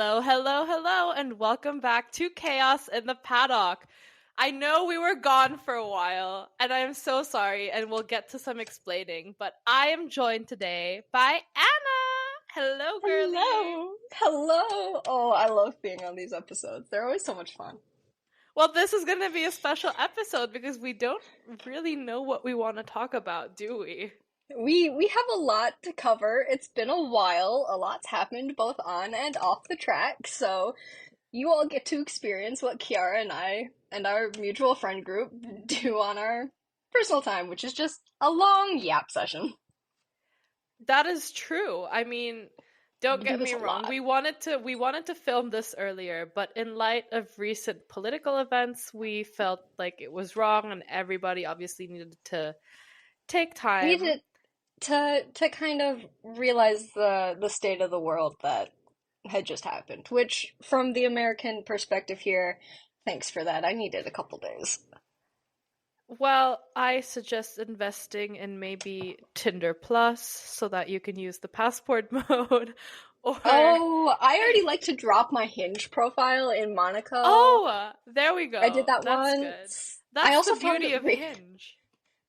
Hello, hello, hello, and welcome back to Chaos in the Paddock. I know we were gone for a while, and I am so sorry, and we'll get to some explaining, but I am joined today by Anna! Hello, girlie! Hello! Oh, I love being on these episodes. They're always so much fun. Well, this is going to be a special episode because we don't really know what we want to talk about, do we? We have a lot to cover. It's been a while. A lot's happened both on and off the track, so you all get to experience what Kiara and I and our mutual friend group do on our personal time, which is just a long yap session. That is true. I mean, don't We do get this me a wrong. lot. We wanted to film this earlier, but in light of recent political events, we felt like it was wrong and everybody obviously needed to take We time. needed to kind of realize the state of the world that had just happened, which from the American perspective here, thanks for that. I needed a couple days. Well, I suggest investing in maybe Tinder Plus so that you can use the passport mode or Oh, I already like to drop my Hinge profile in Monaco. oh, there we I did go. that That's good. once. I That's the also found beauty of Hinge.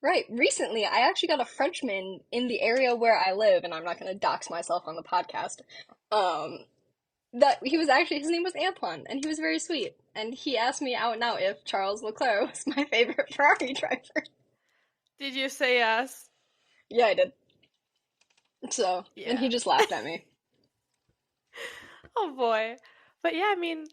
right, recently I actually got a Frenchman in the area where I live, and I'm not going to dox myself on the podcast. Um, that he was actually his name was Antoine, and he was very sweet. And he asked me out and out if Charles Leclerc was my favorite Ferrari driver. Did you say yes? Yeah, I did. So, and he Yeah. just laughed at me. Oh boy. But yeah, I mean,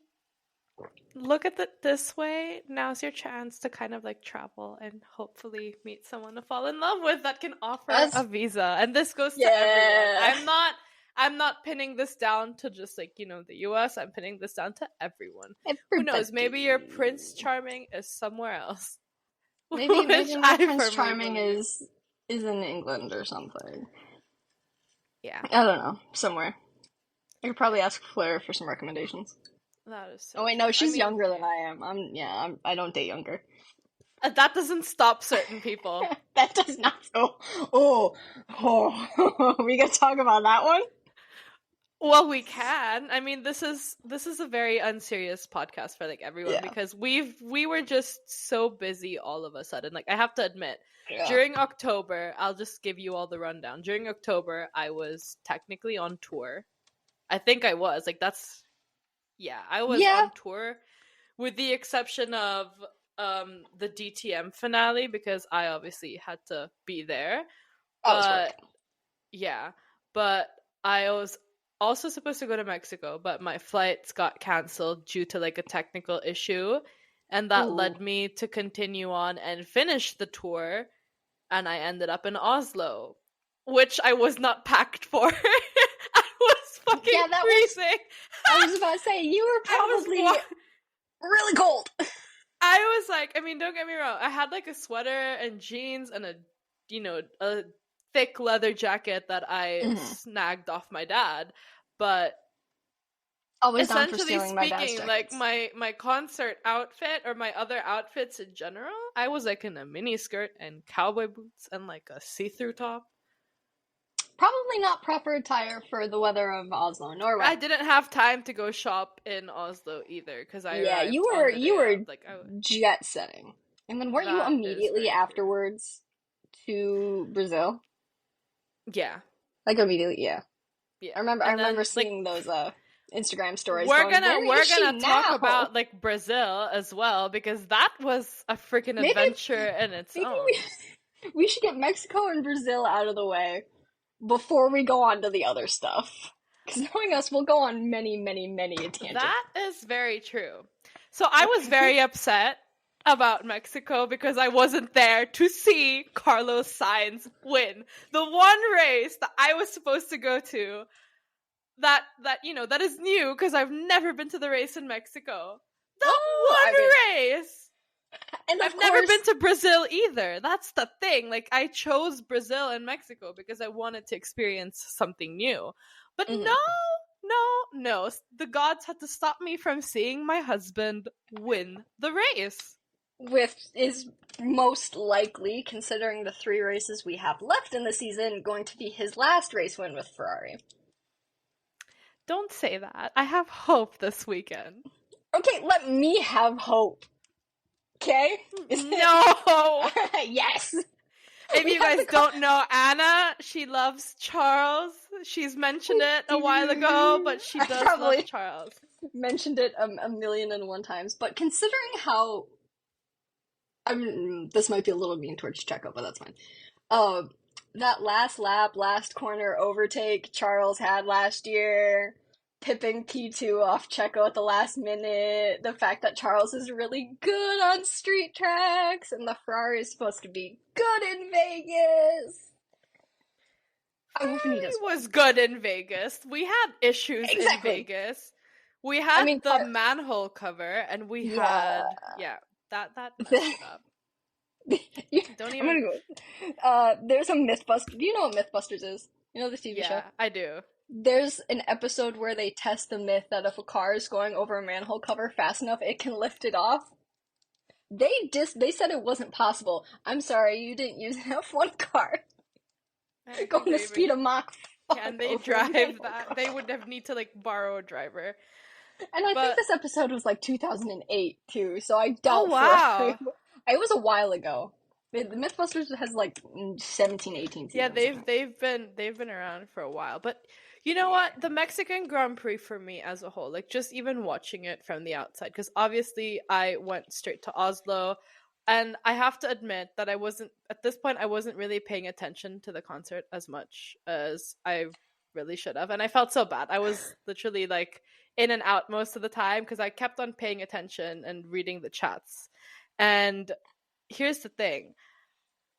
look at it this way. Now's your chance to kind of like travel and hopefully meet someone to fall in love with that can offer a That's visa. And this goes to everyone. yeah. I'm not pinning this down to just like, the US. I'm pinning this down to everyone. Who knows? Maybe your Prince Charming is somewhere else. Maybe Which my I Prince firmly Charming believe. is in England or something. Yeah, I don't know, somewhere. I could probably ask Fleur for some recommendations. that is so Oh wait, true. no, I she's mean, younger than I am. I don't date younger. that doesn't stop certain people. That does not. Oh. We gonna talk about that one? Well, we can. I mean, this is a very unserious podcast for like everyone Yeah. because we were just so busy all of a sudden. Like I have to admit, Yeah. during October, I'll just give you all the rundown. During October, I was technically on tour. I think I was. Like I was Yeah. on tour with the exception of the DTM finale because I obviously had to be there. I was working. Yeah, but I was also supposed to go to Mexico, but my flights got canceled due to like a technical issue, and that Ooh. led me to continue on and finish the tour, and I ended up in Oslo, which I was not packed for. I was fucking Yeah, that freezing. I was about to say you were probably really cold. I was like, I mean, don't get me wrong. I had like a sweater and jeans and a thick leather jacket that I snagged off my dad. But Always down for essentially stealing my dad's speaking, like jackets. my concert outfit or my other outfits in general, I was like in a mini skirt and cowboy boots and like a see-through top. Probably not proper attire for the weather of Oslo, Norway. I didn't have time to go shop in Oslo either because I arrived you on were the you day were of, like jet setting, and then weren't you that is immediately very true. afterwards to Brazil? Yeah. Like immediately, yeah. Yeah. I And remember then, seeing those Instagram stories. we're going, gonna "Where is she talk now?" about like Brazil as well because that was a freaking Maybe adventure in its maybe own. we should get Mexico and Brazil out of the way before we go on to the other stuff. Because knowing us, we'll go on many, many, many a tangent. That is very true. So I was very upset about Mexico because I wasn't there to see Carlos Sainz win the one race that I was supposed to go to. That is new because I've never been to the race in Mexico. Race. And I've never been to Brazil either. That's the thing. Like, I chose Brazil and Mexico because I wanted to experience something new. But no. The gods had to stop me from seeing my husband win the race. With is most likely, considering the 3 races we have left in the season, going to be his last race win with Ferrari. Don't say that. I have hope this weekend. Okay, let me have hope. Okay? No! Yes! If We you have guys to don't know Anna, she loves Charles. She's mentioned it a while ago, but she I does love probably Charles. mentioned it a million and one times, but considering how this might be a little mean towards Checo, but that's fine. Um, that last lap, last corner overtake Charles had last year, pipping P2 off Checo at the last minute, the fact that Charles is really good on street tracks, and the Ferrari is supposed to be good in Vegas. I'm hoping he does He well. was good in Vegas. We had issues in Exactly. Vegas. We I had mean, the manhole cover, and we yeah. had that messed it up. Don't I'm even. gonna go. There's a Mythbuster. Do you know what Mythbusters is? You know the TV show? Yeah, I do. There's an episode where they test the myth that if a car is going over a manhole cover fast enough, it can lift it off. They said it wasn't possible. I'm sorry, you didn't use an F1 car I going think the they speed of Mach 5 can they over a drive manhole that? cover. They would have need to like borrow a driver. And I think But this episode was like 2008 too, so I oh doubt for wow. it was a while ago. The Mythbusters has like 17, 18 Yeah, seasons now. they've been around for a while. But you know what? The Mexican Grand Prix for me as a whole, like just even watching it from the outside, because obviously I went straight to Oslo, and I have to admit that I wasn't at this point I wasn't really paying attention to the concert as much as I really should have, and I felt so bad. I was literally like in and out most of the time because I kept on paying attention and reading the chats. And here's the thing.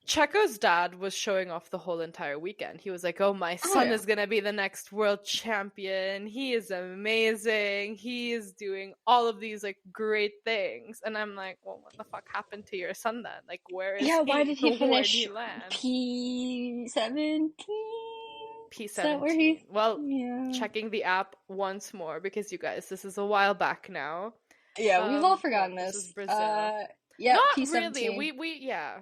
Checo's dad was showing off the whole entire weekend. He was like, "Oh, my Oh son yeah. is going to be the next world champion. He is amazing. He is doing all of these like great things." And I'm like, "Well, what the fuck happened to your son then? Like, where is Yeah, why he? did he Where did finish he land?" P17? Is that where P17. he? Well, Yeah. checking the app once more because you guys, this is a while back now. Yeah, we've all Well, forgotten this is this. Brazil. Yeah, Not really. P17. We yeah.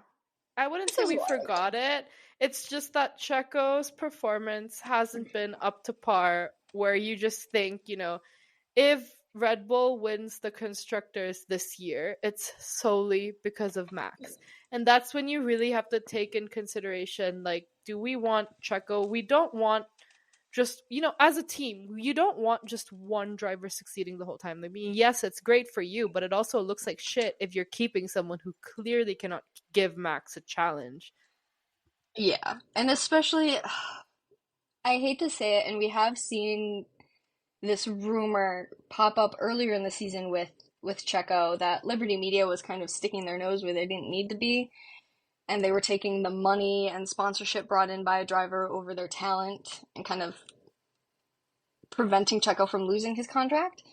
I wouldn't This say was a we while ago. forgot it. It's just that Checo's performance hasn't been up to par where you just think, if Red Bull wins the constructors this year, it's solely because of Max. And that's when you really have to take in consideration, like, do we want Checo? We don't want just, as a team, you don't want just one driver succeeding the whole time. I mean, yes, it's great for you, but it also looks like shit if you're keeping someone who clearly cannot give Max a challenge. Yeah, and especially, I hate to say it, and we have seen this rumor pop up earlier in the season with Checo that Liberty Media was kind of sticking their nose where they didn't need to be, and they were taking the money and sponsorship brought in by a driver over their talent and kind of preventing Checo from losing his contract.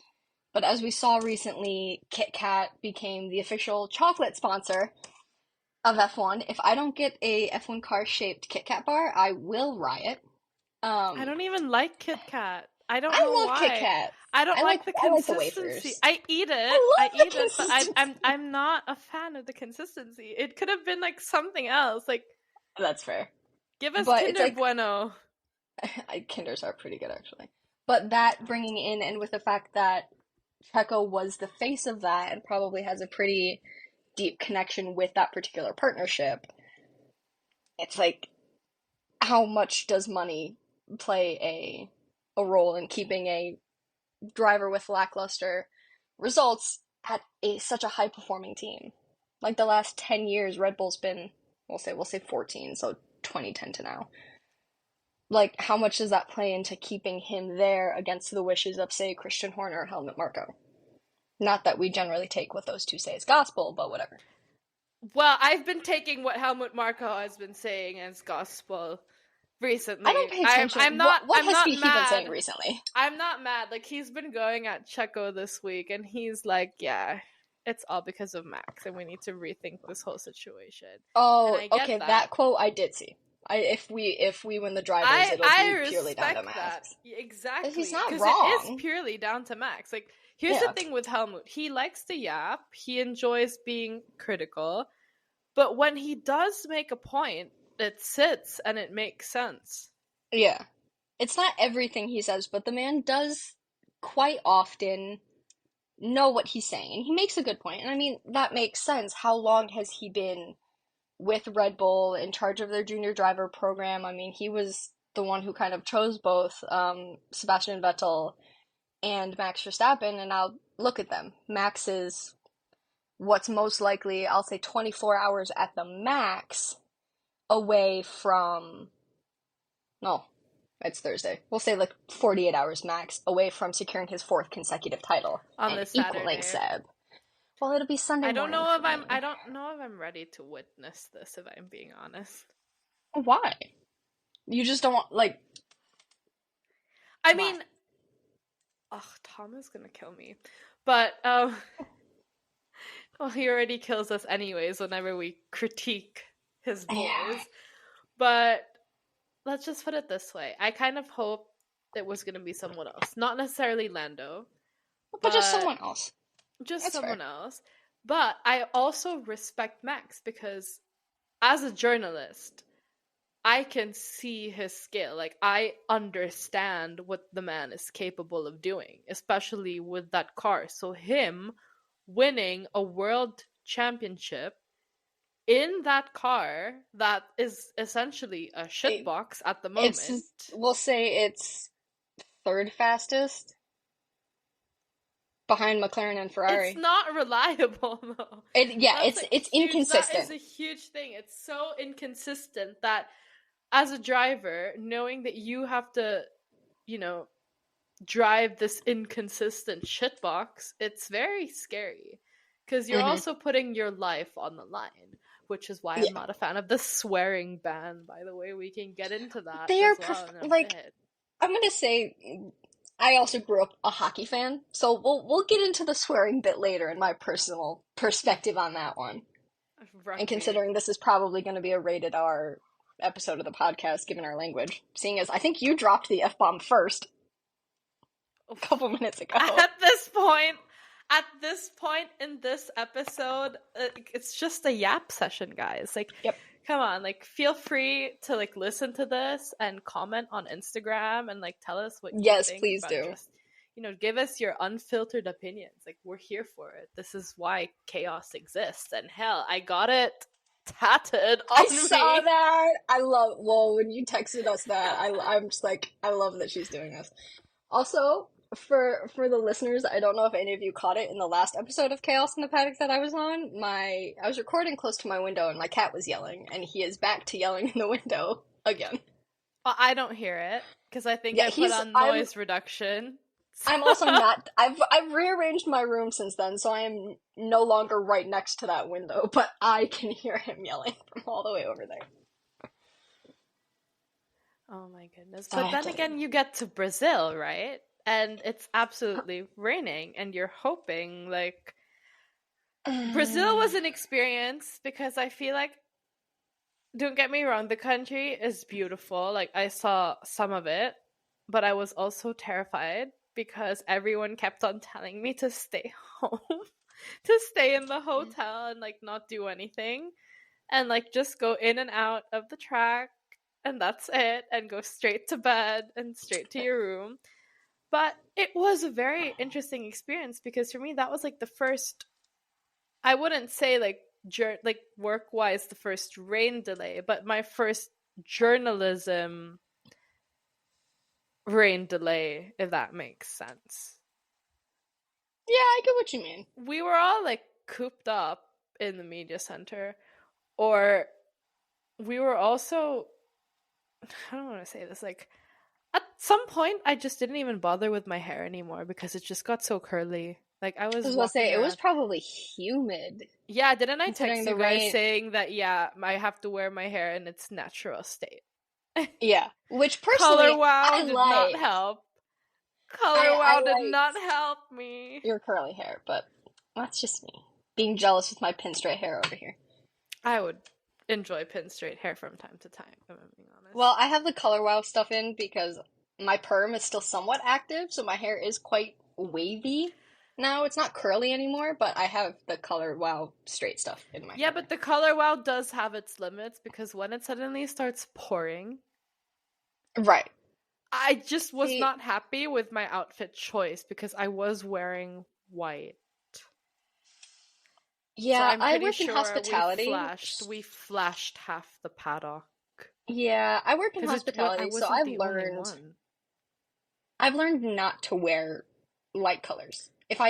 But as we saw recently, Kit Kat became the official chocolate sponsor of F1. If I don't get a F1 car shaped Kit Kat bar, I will riot. I Um, don't even like Kit Kat. I don't know I love Kit why. Kat. I don't like the I like the consistency. wafers. I eat it. I I love eat the it, but consistency. I'm not a fan of the consistency. It could have been like something else. Like, That's fair. give us But it's Kinder like Bueno. Kinders are pretty good actually. But that bringing in and with the fact that Checo was the face of that and probably has a pretty deep connection with that particular partnership, it's like how much does money play a role in keeping a driver with lackluster results at such a high performing team? Like the last 10 years, Red Bull's been, we'll say 14, so 2010 to now. Like, how much does that play into keeping him there against the wishes of, say, Christian Horner or Helmut Marko? Not that we generally take what those two say as gospel, but whatever. Well, I've been taking what Helmut Marko has been saying as gospel I don't recently. pay attention. I'm not What I'm has not he been saying mad. recently? I'm not mad. Like, he's been going at Checo this week, and he's like, yeah, it's all because of Max, and we need to rethink this whole situation. And Oh, I get okay, that. that quote I did see. If we win the drivers, it'll I be purely down to respect that. Max. He's Exactly. not Because it is wrong. purely down to Max. Like, here's the Yeah. thing with Helmut. He likes to yap. He enjoys being critical. But when he does make a point, it sits and it makes sense. Yeah. it's not everything he says, but the man does quite often know what he's saying. He makes a good point. And I mean, that makes sense. How long has he been with Red Bull in charge of their junior driver program? I mean, he was the one who kind of chose both Sebastian Vettel and Max Verstappen, and now look at them. Max is what's most likely, I'll say 24 hours at the max away from, no, it's Thursday. We'll say like 48 hours max away from securing his fourth consecutive title on and this equaling Saturday. Seb. Well, it'll be Sunday I don't morning know if for I'm me. I don't know if I'm ready to witness this, if I'm being honest. Why? You just don't want, like, I why? mean, Tom is gonna kill me. But well, he already kills us anyways whenever we critique his boys. Yeah. But let's just put it this way. I kind of hope it was gonna be someone else. Not necessarily Lando. But just someone else. Just That's someone fair. else. But I also respect Max because as a journalist, I can see his skill. Like, I understand what the man is capable of doing, especially with that car. So him winning a world championship in that car that is essentially a shitbox at the moment. We'll say it's third fastest behind McLaren and Ferrari. It's not reliable though. It's inconsistent. That is a huge thing. It's so inconsistent that as a driver, knowing that you have to, drive this inconsistent shitbox, it's very scary. Because you're also putting your life on the line, which is why I'm not a fan of the swearing ban, by the way. We can get into that They are, bit. I'm going to say, I also grew up a hockey fan, so we'll get into the swearing bit later in my personal perspective on that one. Rugby. And considering this is probably going to be a rated R episode of the podcast, given our language, seeing as I think you dropped the F-bomb first a couple minutes ago. At this point in this episode, it's just a yap session, guys. Like, come on, like, feel free to like listen to this and comment on Instagram and like tell us what you think. Yes, please do. Just, give us your unfiltered opinions. Like, we're here for it. This is why chaos exists. And hell, I got it tatted on me. I saw that. When you texted us that, I'm just like, I love that she's doing this. Also, for the listeners, I don't know if any of you caught it in the last episode of Chaos in the Paddock that I was on. I was recording close to my window and my cat was yelling, and he is back to yelling in the window again. Well, I don't hear it because I think I put on noise reduction. So. I'm also not. I've rearranged my room since then, so I am no longer right next to that window, but I can hear him yelling from all the way over there. Oh my goodness! But then again, you get to Brazil, right? And it's absolutely raining, and you're hoping, like... Brazil was an experience, because I feel like... Don't get me wrong, the country is beautiful. Like, I saw some of it, but I was also terrified, because everyone kept on telling me to stay home. To stay in the hotel and, like, not do anything. And, like, just go in and out of the track, and that's it, and go straight to bed, and straight to your room. But it was a very interesting experience because for me that was like the first, I wouldn't say like work-wise the first rain delay, but my first journalism rain delay, if that makes sense. Yeah, I get what you mean. We were all like cooped up in the media center, or we were also, I don't want to say this, like at some point, I just didn't even bother with my hair anymore because it just got so curly. Like, I was gonna say, it was probably humid. Yeah, didn't I text you guys saying that, I have to wear my hair in its natural state? Yeah, which personally, Color Wow did not help. Color Wow did not help me. Your curly hair, but that's just me. Being jealous with my pin straight hair over here. I would enjoy pin straight hair from time to time, if I'm being honest. Well, I have the Color Wow stuff in because my perm is still somewhat active, so my hair is quite wavy now. It's not curly anymore, but I have the Color Wow straight stuff in my hair. Yeah, but the Color Wow does have its limits because when it suddenly starts pouring... Right. I just was See, not happy with my outfit choice because I was wearing white. So yeah, I'm I pretty work in sure hospitality. we flashed half the paddock. Yeah, I work in Because I hospitality, so wasn't the only one. I've learned not to wear light colors. If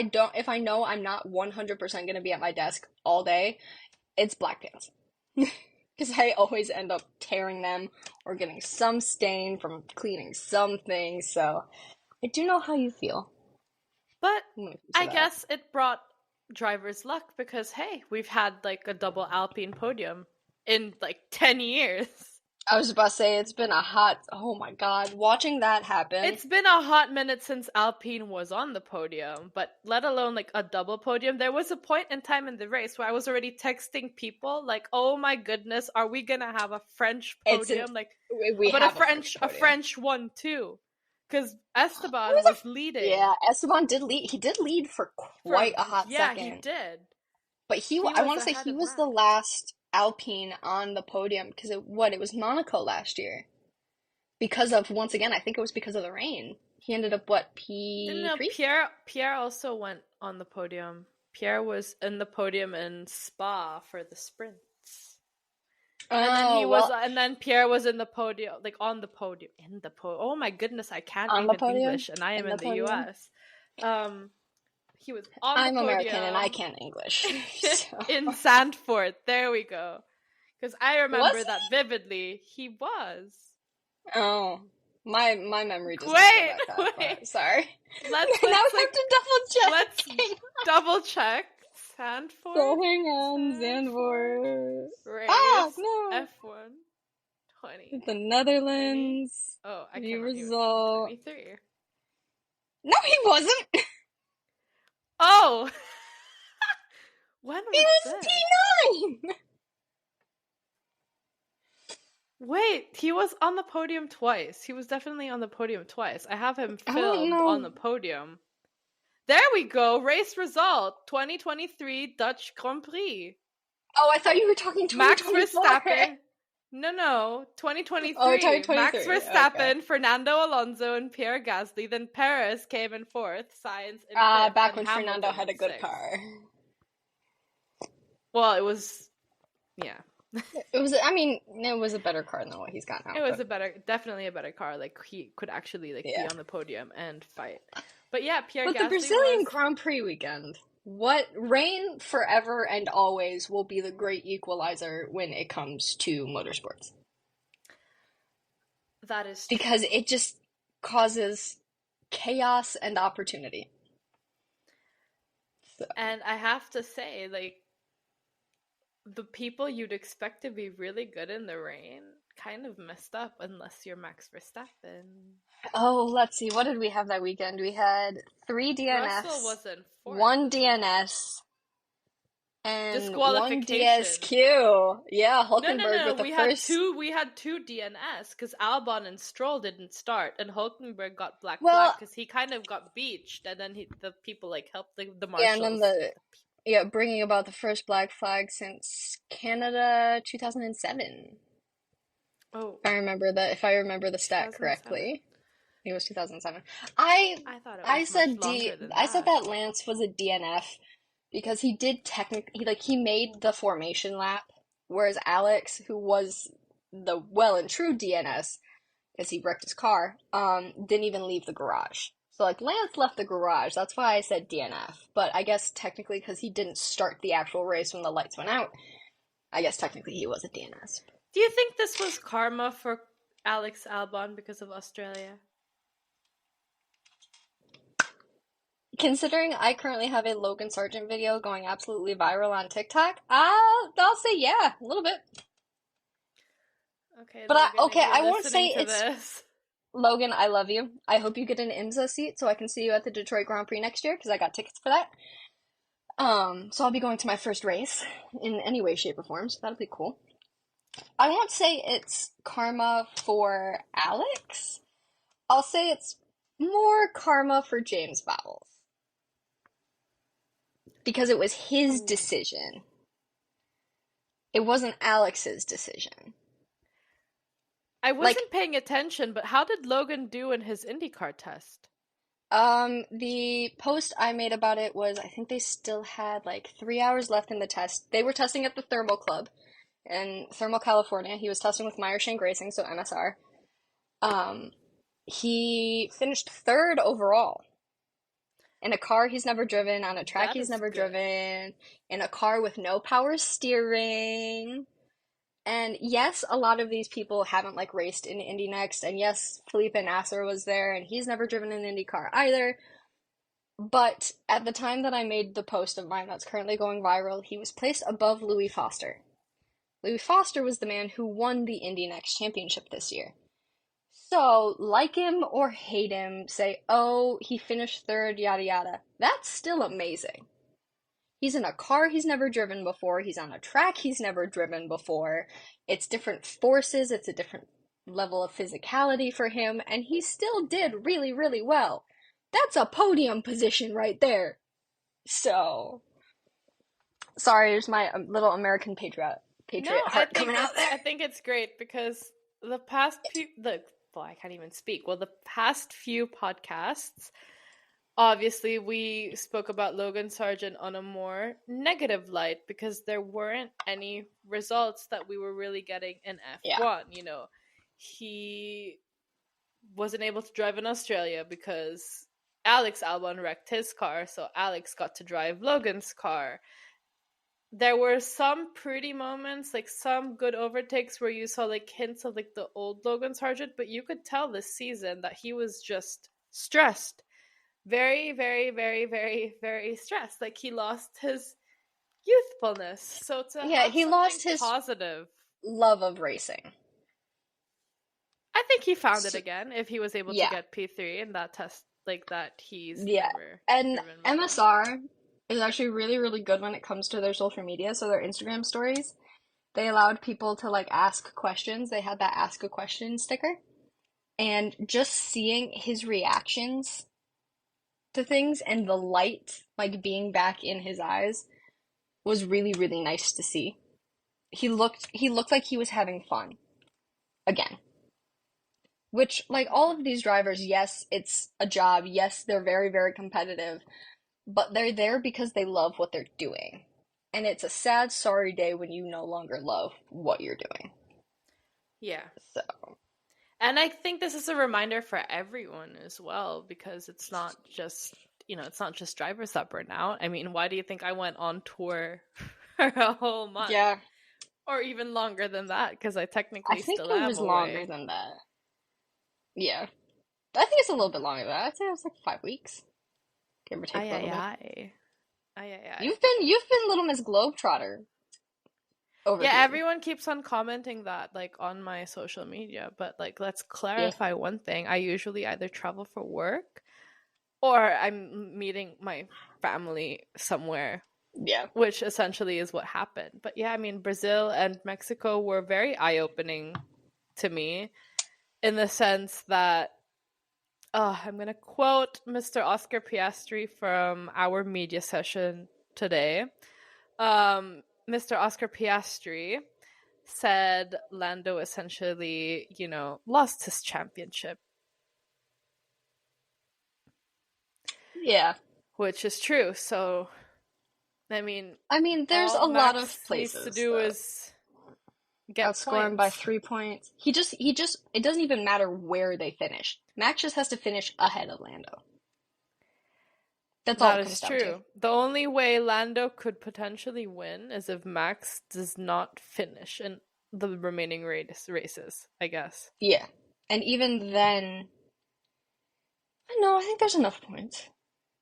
I know I'm not 100% going to be at my desk all day, it's black pants. Because I always end up tearing them or getting some stain from cleaning something, so I do know how you feel But when it comes to I that. guess it brought drivers luck because hey, we've had like a double Alpine podium in like 10 years. I was about to say it's been a hot, oh my God, watching that happen. It's been a hot minute since Alpine was on the podium, but let alone like a double podium. There was a point in time in the race where I was already texting people like, "Oh my goodness, are we gonna have a French It's an podium?" Like, we but have a French a podium. French one too, because It Esteban was a was leading yeah, Esteban did lead. He did lead for for quite a hot yeah, he second. did. But He I was want to say ahead he of was the Max. last Alpine on the podium because it was Monaco last year. Because of, once again, I think it was because of the rain. He ended up what, No, P3? Pierre also went on the podium. Pierre was in the podium in Spa for the sprints. Oh, well, And then Pierre was in the podium, like on the podium, Oh my goodness, I can't on the even podium, English, and I am in the in the podium. U.S. Um, he was on the I'm American and I podium can't English, so in Sandford. There we go. Because I was remember that vividly. He was. he? Oh, my memory does not go Wait, back that far. wait. Sorry. Let's Now we let's have like to double let's check. double check. Sandford, So hang on, Sandford Zandvoort. Ah, race no. F1 The 2020. Netherlands. Oh, I View cannot even result. 2023. No, he wasn't. Oh, when He was was this? P9. Wait, he was on the podium twice. He was definitely on the podium twice. I have him I don't filmed on know. the podium. There we go. Race result 2023 Dutch Grand Prix. Oh, I thought you were talking Max 2024. Verstappen. No. Oh, 2023. Max 2023. Okay. Verstappen, Fernando Alonso, and Pierre Gasly. Then Perez came in fourth, Sainz in fifth, Back and when Fernando Hamilton had in a good sixth. car. Well, it was, yeah. It was, I mean, it was a better car than what he's got now, It was but definitely a better car. Like, he could actually, like, be yeah. on the podium and fight. But yeah, Pierre But the Gasly Brazilian was, Grand Prix weekend, what rain forever and always will be the great equalizer when it comes to motorsports. that is Because true. it just causes chaos and opportunity. So, And I have to say, like, the people you'd expect to be really good in the rain kind of messed up unless you're Max Verstappen. oh, let's see. What did we have that weekend? We had three Russell DNFs, was in fourth one as well. DNS, and one Disqualification. DSQ. Yeah, No. Hulkenberg with the first. We had two DNS because Albon and Stroll didn't start, and Hulkenberg got black flag Well, because he kind of got beached, and then the people like helped the yeah, and then marshals. bringing about the first black flag since Canada 2007. Oh, If I remember the stat 2007. correctly, it was 2007. I I thought it I was much said longer than I said that. that Lance was a DNF because he did he made the formation lap, whereas Alex, who was the well and true DNS because he wrecked his car, didn't even leave the garage. So like Lance left the garage. That's why I said DNF. But I guess technically because he didn't start the actual race when the lights went out, I guess technically he was a DNS. Do you think this was karma for Alex Albon because of Australia? Considering I currently have a Logan Sargent video going absolutely viral on TikTok, I'll say yeah, a little bit. Okay, But Logan, if you're I won't say listening to it's this, Logan. I love you. I hope you get an IMSA seat so I can see you at the Detroit Grand Prix next year because I got tickets for that. So I'll be going to my first race in any way, shape, or form. So that'll be cool. I won't say it's karma for Alex. I'll say it's more karma for James Vowles because it was his ooh, decision. It wasn't Alex's decision. I Like, wasn't paying attention, but how did Logan do in his IndyCar test? the post I made about it was I think they still had like 3 hours left in the test. They were testing at the Thermal Club in Thermal, California. He was testing with Meyer Shank Racing, so MSR. Um, he finished third overall in a car he's never driven, on a track That he's is never good. driven, in a car with no power steering. And yes, a lot of these people haven't like raced in Indy Next, and yes, Felipe Nasser was there, and he's never driven an Indy car either. But at the time that I made the post of mine that's currently going viral, he was placed above Louis Foster. Louis Foster was the man who won the Indy Next Championship this year. So, like him or hate him, say, oh, he finished third, yada yada. That's still amazing. He's in a car he's never driven before, he's on a track he's never driven before. It's different forces, it's a different level of physicality for him, and he still did really, really well. That's a podium position right there. So, sorry, there's my little American No, patriot heart coming out I there. think it's great because the past few the well, I can't even speak. Well, the past few podcasts, obviously we spoke about Logan Sargent on a more negative light because there weren't any results that we were really getting in Yeah. F1, He wasn't able to drive in Australia because Alex Albon wrecked his car, so Alex got to drive Logan's car. There were some pretty moments, like some good overtakes where you saw like hints of like the old Logan Sargent, but you could tell this season that he was just stressed. Very, very, very, very, very stressed. Like he lost his youthfulness. So to Yeah, have he something lost his positive, love of racing. I think he found it So, again if he was able to yeah. get P3 in that test like that he's Yeah. never And driven before. MSR is actually really, really good when it comes to their social media, so their Instagram stories. They allowed people to like ask questions. They had that ask a question sticker. And just seeing his reactions to things and the light like being back in his eyes was really, really nice to see. He looked like he was having fun again. Which, like all of these drivers, yes, it's a job. Yes, they're very, very competitive, but they're there because they love what they're doing. And it's a sad, sorry day when you no longer love what you're doing. Yeah. So, And I think this is a reminder for everyone as well, because it's not just drivers that burn out. I mean, why do you think I went on tour for a whole month? yeah, Or even longer than that, because I I technically think still it am was longer away. than that. Yeah, I think it's a little bit longer than that. I'd say it was like 5 weeks, give or take Ay, a ay, little bit. ay. Ay, ay, ay. You've been Little Miss Globetrotter over Yeah, here. everyone keeps on commenting that, like, on my social media, but, like, let's Yeah, clarify one thing. I usually either travel for work or I'm meeting my family somewhere, yeah, which essentially is what happened. But yeah, I mean, Brazil and Mexico were very eye-opening to me in the sense that I'm going to quote Mr. Oscar Piastri from our media session today. Mr. Oscar Piastri said Lando essentially, lost his championship, yeah. which is true. So, I mean, I mean, there's all a lot of Max needs to places do though. is get Outscore him by points. 3 points. He just, it doesn't even matter where they finish. Max just has to finish ahead of Lando. That's all That it is comes down to. true. The only way Lando could potentially win is if Max does not finish in the remaining races, I guess. Yeah. And even then, I know, I think there's enough points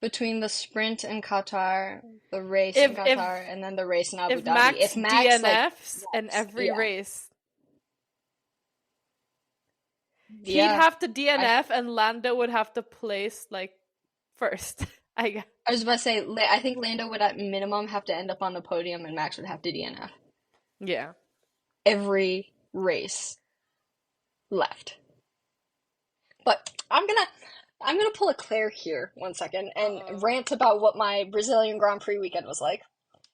between the sprint in Qatar, the race in If Qatar, if and then the race in Abu if Dhabi. Max If Max, like, DNFs in every yeah, race, he'd yeah. have to I, DNF and Lando would have to place like first. I guess. I was about to say, I think Lando would at minimum have to end up on the podium and Max would have to DNF Yeah. every race left. But I'm gonna pull a Claire here 1 second and Uh-oh. rant about what my Brazilian Grand Prix weekend was like.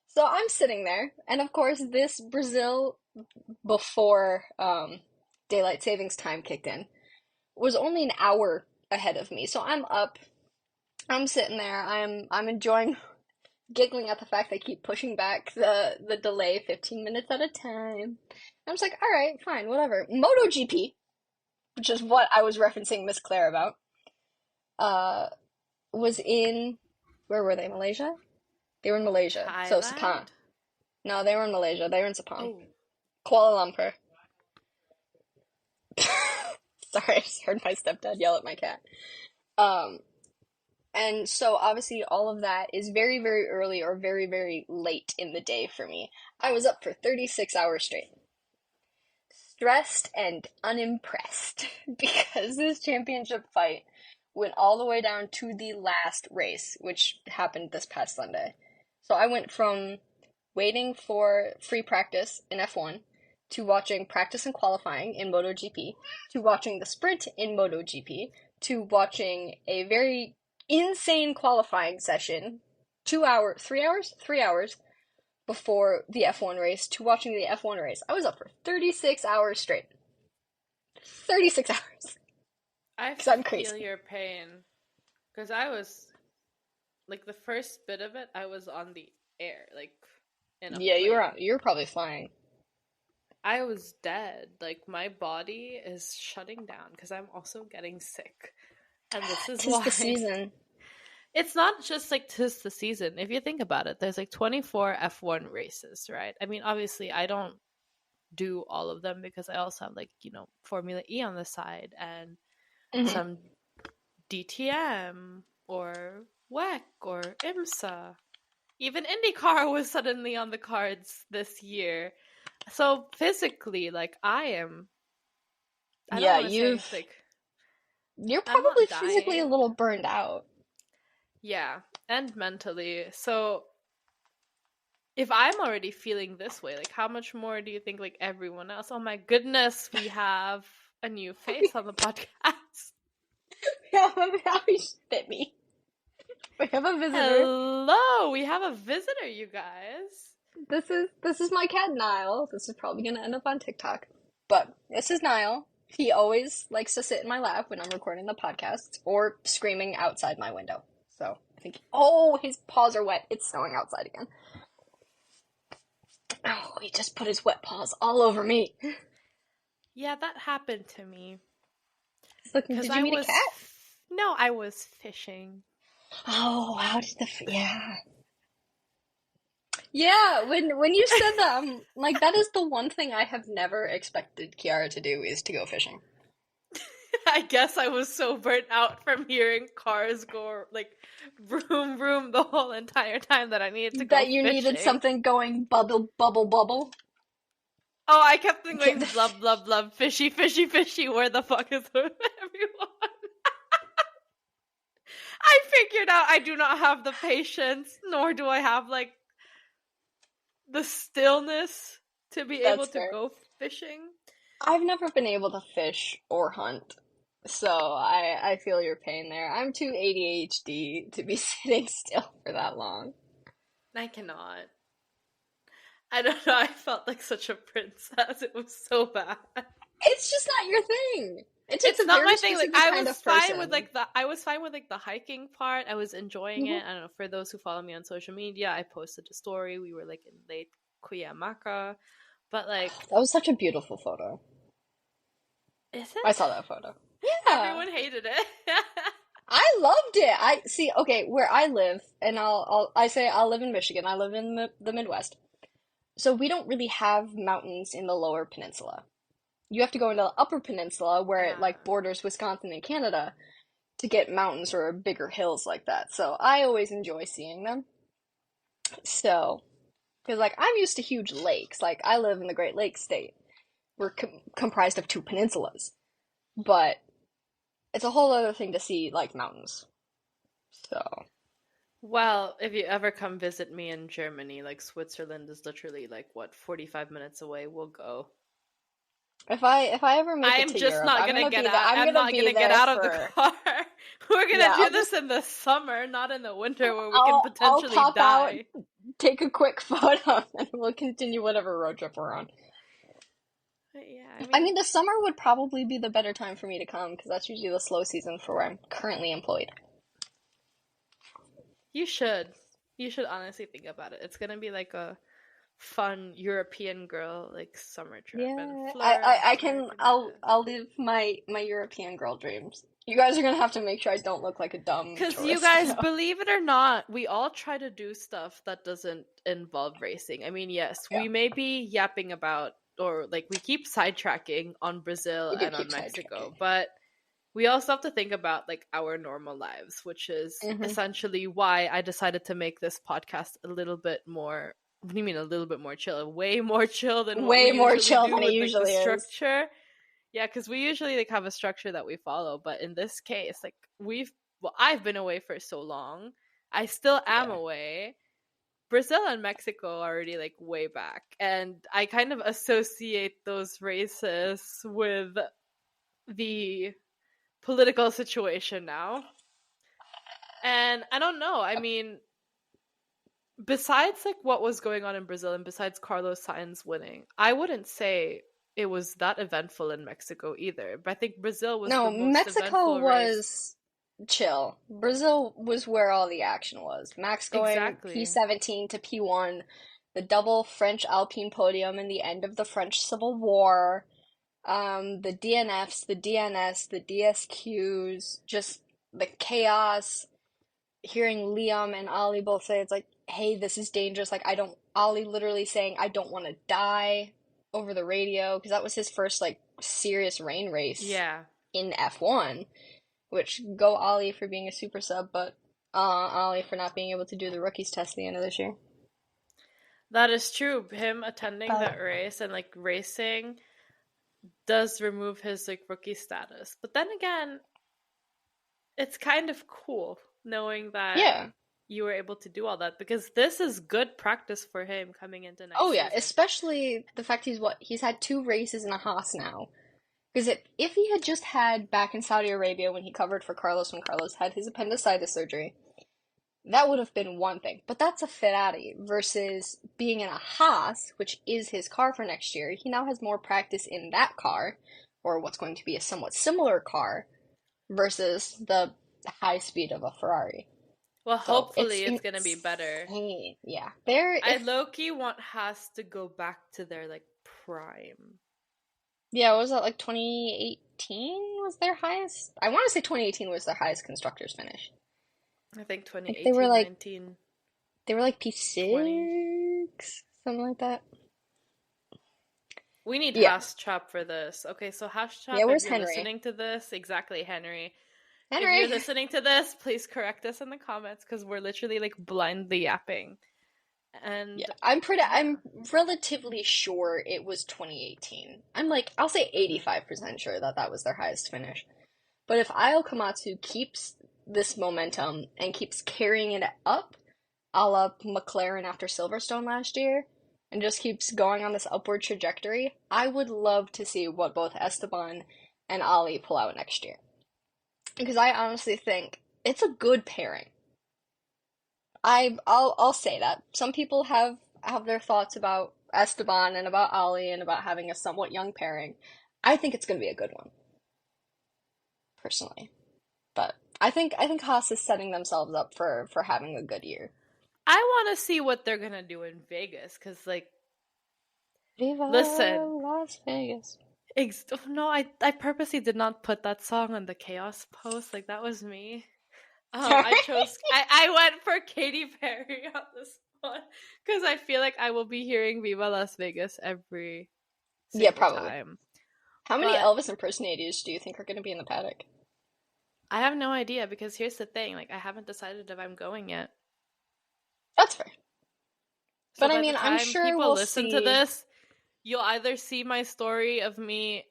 So I'm sitting there, and of course this Brazil before daylight savings time kicked in, was only an hour ahead of me. So I'm up, I'm sitting there, I'm enjoying giggling at the fact they keep pushing back the delay 15 minutes at a time. I was like, all right, fine, whatever. MotoGP, which is what I was referencing Miss Claire about, uh, was in, where were they? Malaysia? They were in Malaysia. So Sepang. Thailand? No, they were in Malaysia. They were in Sepang. Oh. Kuala Lumpur. Sorry, I just heard my stepdad yell at my cat. Um, and so obviously all of that is very, very early or very, very late in the day for me. I was up for 36 hours straight. Stressed and unimpressed because this championship fight went all the way down to the last race, which happened this past Sunday. So I went from waiting for free practice in F1 to watching practice and qualifying in MotoGP to watching the sprint in MotoGP to watching a very insane qualifying session 3 hours before the F1 race to watching the F1 race. I was up for 36 hours straight. 36 hours. I I'm feel crazy. your pain. Because I was, like, the first bit of it, I was on the air, like, in a Yeah, plane. you were probably flying. I was dead. Like, my body is shutting down because I'm also getting sick. And this is 'Tis why. the season. It's not just like 'tis the season. If you think about it, there's like 24 F1 races, right? I mean, obviously, I don't do all of them because I also have like, Formula E on the side and some DTM or WEC or IMSA. Even IndyCar was suddenly on the cards this year. So physically, like I don't Yeah, want to say like you're I'm not probably physically a dying. little burned out. Yeah, and mentally. So if I'm already feeling this way, like how much more do you think like everyone else? Oh my goodness, we have a new face on the podcast. How you spit me. We have a visitor. Hello, we have a visitor, you guys. This is my cat Niall. This is probably gonna end up on TikTok. But this is Niall. He always likes to sit in my lap when I'm recording the podcast or screaming outside my window. So I think his paws are wet. It's snowing outside again. Oh, he just put his wet paws all over me. Yeah, that happened to me. Did you meet a cat? No, I was fishing. Oh, how did Yeah, when you said that, like, that is the one thing I have never expected Kiara to do is to go fishing. I guess I was so burnt out from hearing cars go like vroom vroom the whole entire time that I needed to go That you fishing. needed something going bubble, bubble, bubble. Oh, I kept thinking like blub blub blub, fishy, fishy, fishy. Where the fuck is everyone? I figured out I do not have the patience, nor do I have like the stillness to be able to go fishing. I've never been able to fish or hunt, so I feel your pain there. I'm too ADHD to be sitting still for that long. I cannot. I don't know, I felt like such a princess. It was so bad. It's just not your thing. It's not my thing. Like I was fine with the hiking part. I was enjoying it. I don't know, for those who follow me on social media, I posted a story. We were like in Lake Cuyamaca. But like that was such a beautiful photo. Is it? I saw that photo. Yeah. Everyone hated it. I loved it. Okay, where I live, and I'll live in Michigan. I live in the Midwest. So we don't really have mountains in the lower peninsula. You have to go into the upper peninsula where it like borders Wisconsin and Canada to get mountains or bigger hills like that. So I always enjoy seeing them. So, because like I'm used to huge lakes. Like I live in the Great Lakes state. We're comprised of two peninsulas. But it's a whole other thing to see like mountains. So. Well, if you ever come visit me in Germany, like Switzerland is literally like what 45 minutes away. We'll go. If I ever make it to Europe, I'm not gonna get out of the car. We're gonna do this in the summer, not in the winter where we can potentially I'll pop die. Out, take a quick photo, and we'll continue whatever road trip we're on. But yeah, I mean, the summer would probably be the better time for me to come because that's usually the slow season for where I'm currently employed. you should. You should honestly think about it. It's gonna be like a fun European girl like summer trip and Yeah, flirt, I work, can, and all that. I'll live my European girl dreams. You guys are gonna have to make sure I don't look like a dumb Because you tourist, guys, though. believe it or not, we all try to do stuff that doesn't involve racing. I mean, yes, Yeah, we may be yapping about, or like we keep sidetracking on Brazil we do and on keep sidetracking. Mexico, but we also have to think about like our normal lives, which is Hmm. essentially why I decided to make this podcast a little bit more. What do you mean a little bit more chill? Way more chill than what we Way more usually chill do than it with like the usually is. structure. Yeah, because we usually like have a structure that we follow, but in this case, like I've been away for so long. I still am Yeah. away. Brazil and Mexico are already like way back, and I kind of associate those races with the political situation now. And I don't know. I mean, besides like what was going on in Brazil and besides Carlos Sainz winning, I wouldn't say it was that eventful in Mexico either. But I think Brazil was No, the most Mexico eventful race. was chill. Brazil was where all the action was. Max going Exactly. P17 to P1, the double French Alpine podium in the end of the French Civil War, the DNFs, the DNS, the DSQs, just the chaos. Hearing Liam and Ollie both say it's like, hey, this is dangerous. Like, I don't, Ollie literally saying, I don't want to die over the radio, because that was his first, like, serious rain race Yeah. in F1, which go Ollie for being a super sub, but Ollie for not being able to do the rookies test at the end of this year. That is true. Him attending But that race and like racing does remove his like rookie status. But then again, it's kind of cool knowing that yeah. you were able to do all that because this is good practice for him coming into Oh next yeah, season. especially the fact he's had 2 races in a Haas now. Because if he had just had back in Saudi Arabia when he covered for Carlos when Carlos had his appendicitis surgery, that would have been one thing. But that's a Ferrari versus being in a Haas, which is his car for next year. He now has more practice in that car, or what's going to be a somewhat similar car, versus the high speed of a Ferrari. Well, So it's hopefully it's gonna be better. insane. Yeah. There I if low-key want Haas to go back to their like prime. Yeah, what was that like 2018 was their highest? I want to say 2018 was their highest constructors finish. I think Like they were 2018, like 19, they were like 20. P6, something like that. We need Yeah. Haas Chop for this. Okay, so Haas Yeah, Chop, if where's you're Henry? listening to this, exactly, Henry. If Henry. you're listening to this, please correct us in the comments because we're literally like blindly yapping. And Yeah, I'm relatively sure it was 2018. I'll say 85% sure that that was their highest finish. But if Io Komatsu keeps this momentum and keeps carrying it up, a la McLaren after Silverstone last year, and just keeps going on this upward trajectory, I would love to see what both Esteban and Ali pull out next year. Because I honestly think it's a good pairing. I'll say that. Some people have their thoughts about Esteban and about Ali and about having a somewhat young pairing. I think it's going to be a good one, personally. But I think Haas is setting themselves up for having a good year. I want to see what they're gonna do in Vegas because, like, Viva listen, Las Vegas. no, I purposely did not put that song on the chaos post. Like that was me. Sorry. I went for Katy Perry on this one because I feel like I will be hearing Viva Las Vegas every Yeah, single probably. time. How many But Elvis impersonators do you think are going to be in the paddock? I have no idea because here's the thing: like I haven't decided if I'm going yet. That's fair. So But I by the mean, I'm time sure people we'll listen to see. this, you'll either see my story of me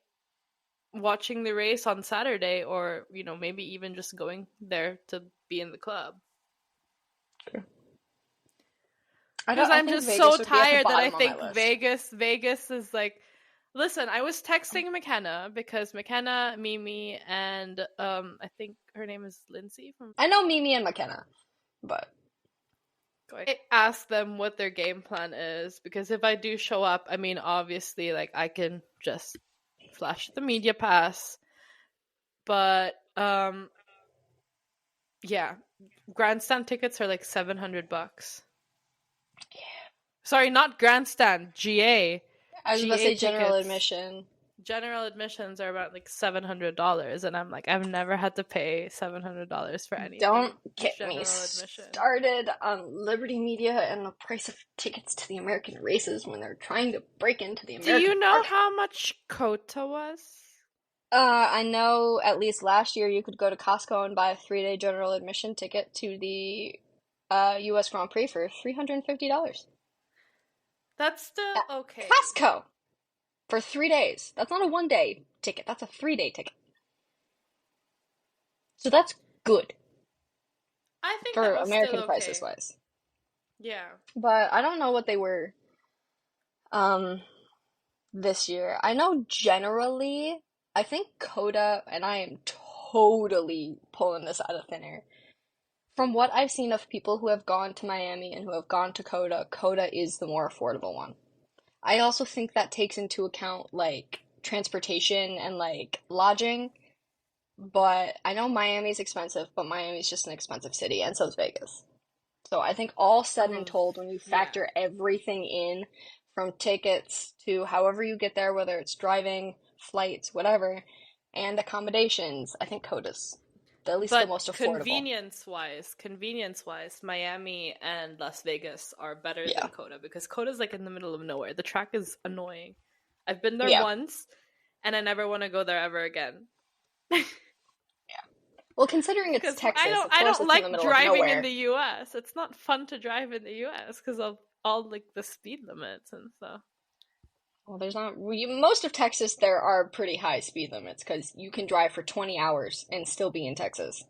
watching the race on Saturday or, maybe even just going there to be in the club. Because I I'm think just so Vegas would be at the tired that I bottom on my think list. Vegas is like, listen, I was texting McKenna because McKenna, Mimi, and I think her name is Lindsay from. I know Mimi and McKenna, but I ask them what their game plan is, because if I do show up, I mean, obviously, like, I can just flash the media pass, but yeah, grandstand tickets are like $700. Sorry, not grandstand, GA. I was about to GA say general tickets. admission. General admissions are about like $700, and I'm like, I've never had to pay $700 for anything. Don't get general me admission. started on Liberty Media and the price of tickets to the American races when they're trying to break into the American Do you know market. how much Kota was? I know at least last year you could go to Costco and buy a 3-day general admission ticket to the U.S. Grand Prix for $350. That's still At okay. Costco! For 3 days. That's not a 1-day ticket, that's a 3-day ticket. So that's good I think for that was American still okay. prices wise. Yeah. But I don't know what they were this year. I know generally, I think Coda, and I am totally pulling this out of thin air. From what I've seen of people who have gone to Miami and who have gone to Coda, Coda is the more affordable one. I also think that takes into account like transportation and like lodging, but I know Miami's expensive, but Miami's just an expensive city, and so is Vegas. So I think all said and told, when you factor everything in, from tickets to however you get there, whether it's driving, flights, whatever, and accommodations, I think Coda's at least the most affordable. Convenience wise, Miami and Las Vegas are better than Coda, because Coda's like in the middle of nowhere. The track is annoying. I've been there once, and I never want to go there ever again. Well, considering it's Texas, I don't like driving in the U.S. U.S. It's not fun to drive in the U.S. because of all like the speed limits and stuff. Well, there's not most of Texas. There are pretty high speed limits because you can drive for 20 hours and still be in Texas.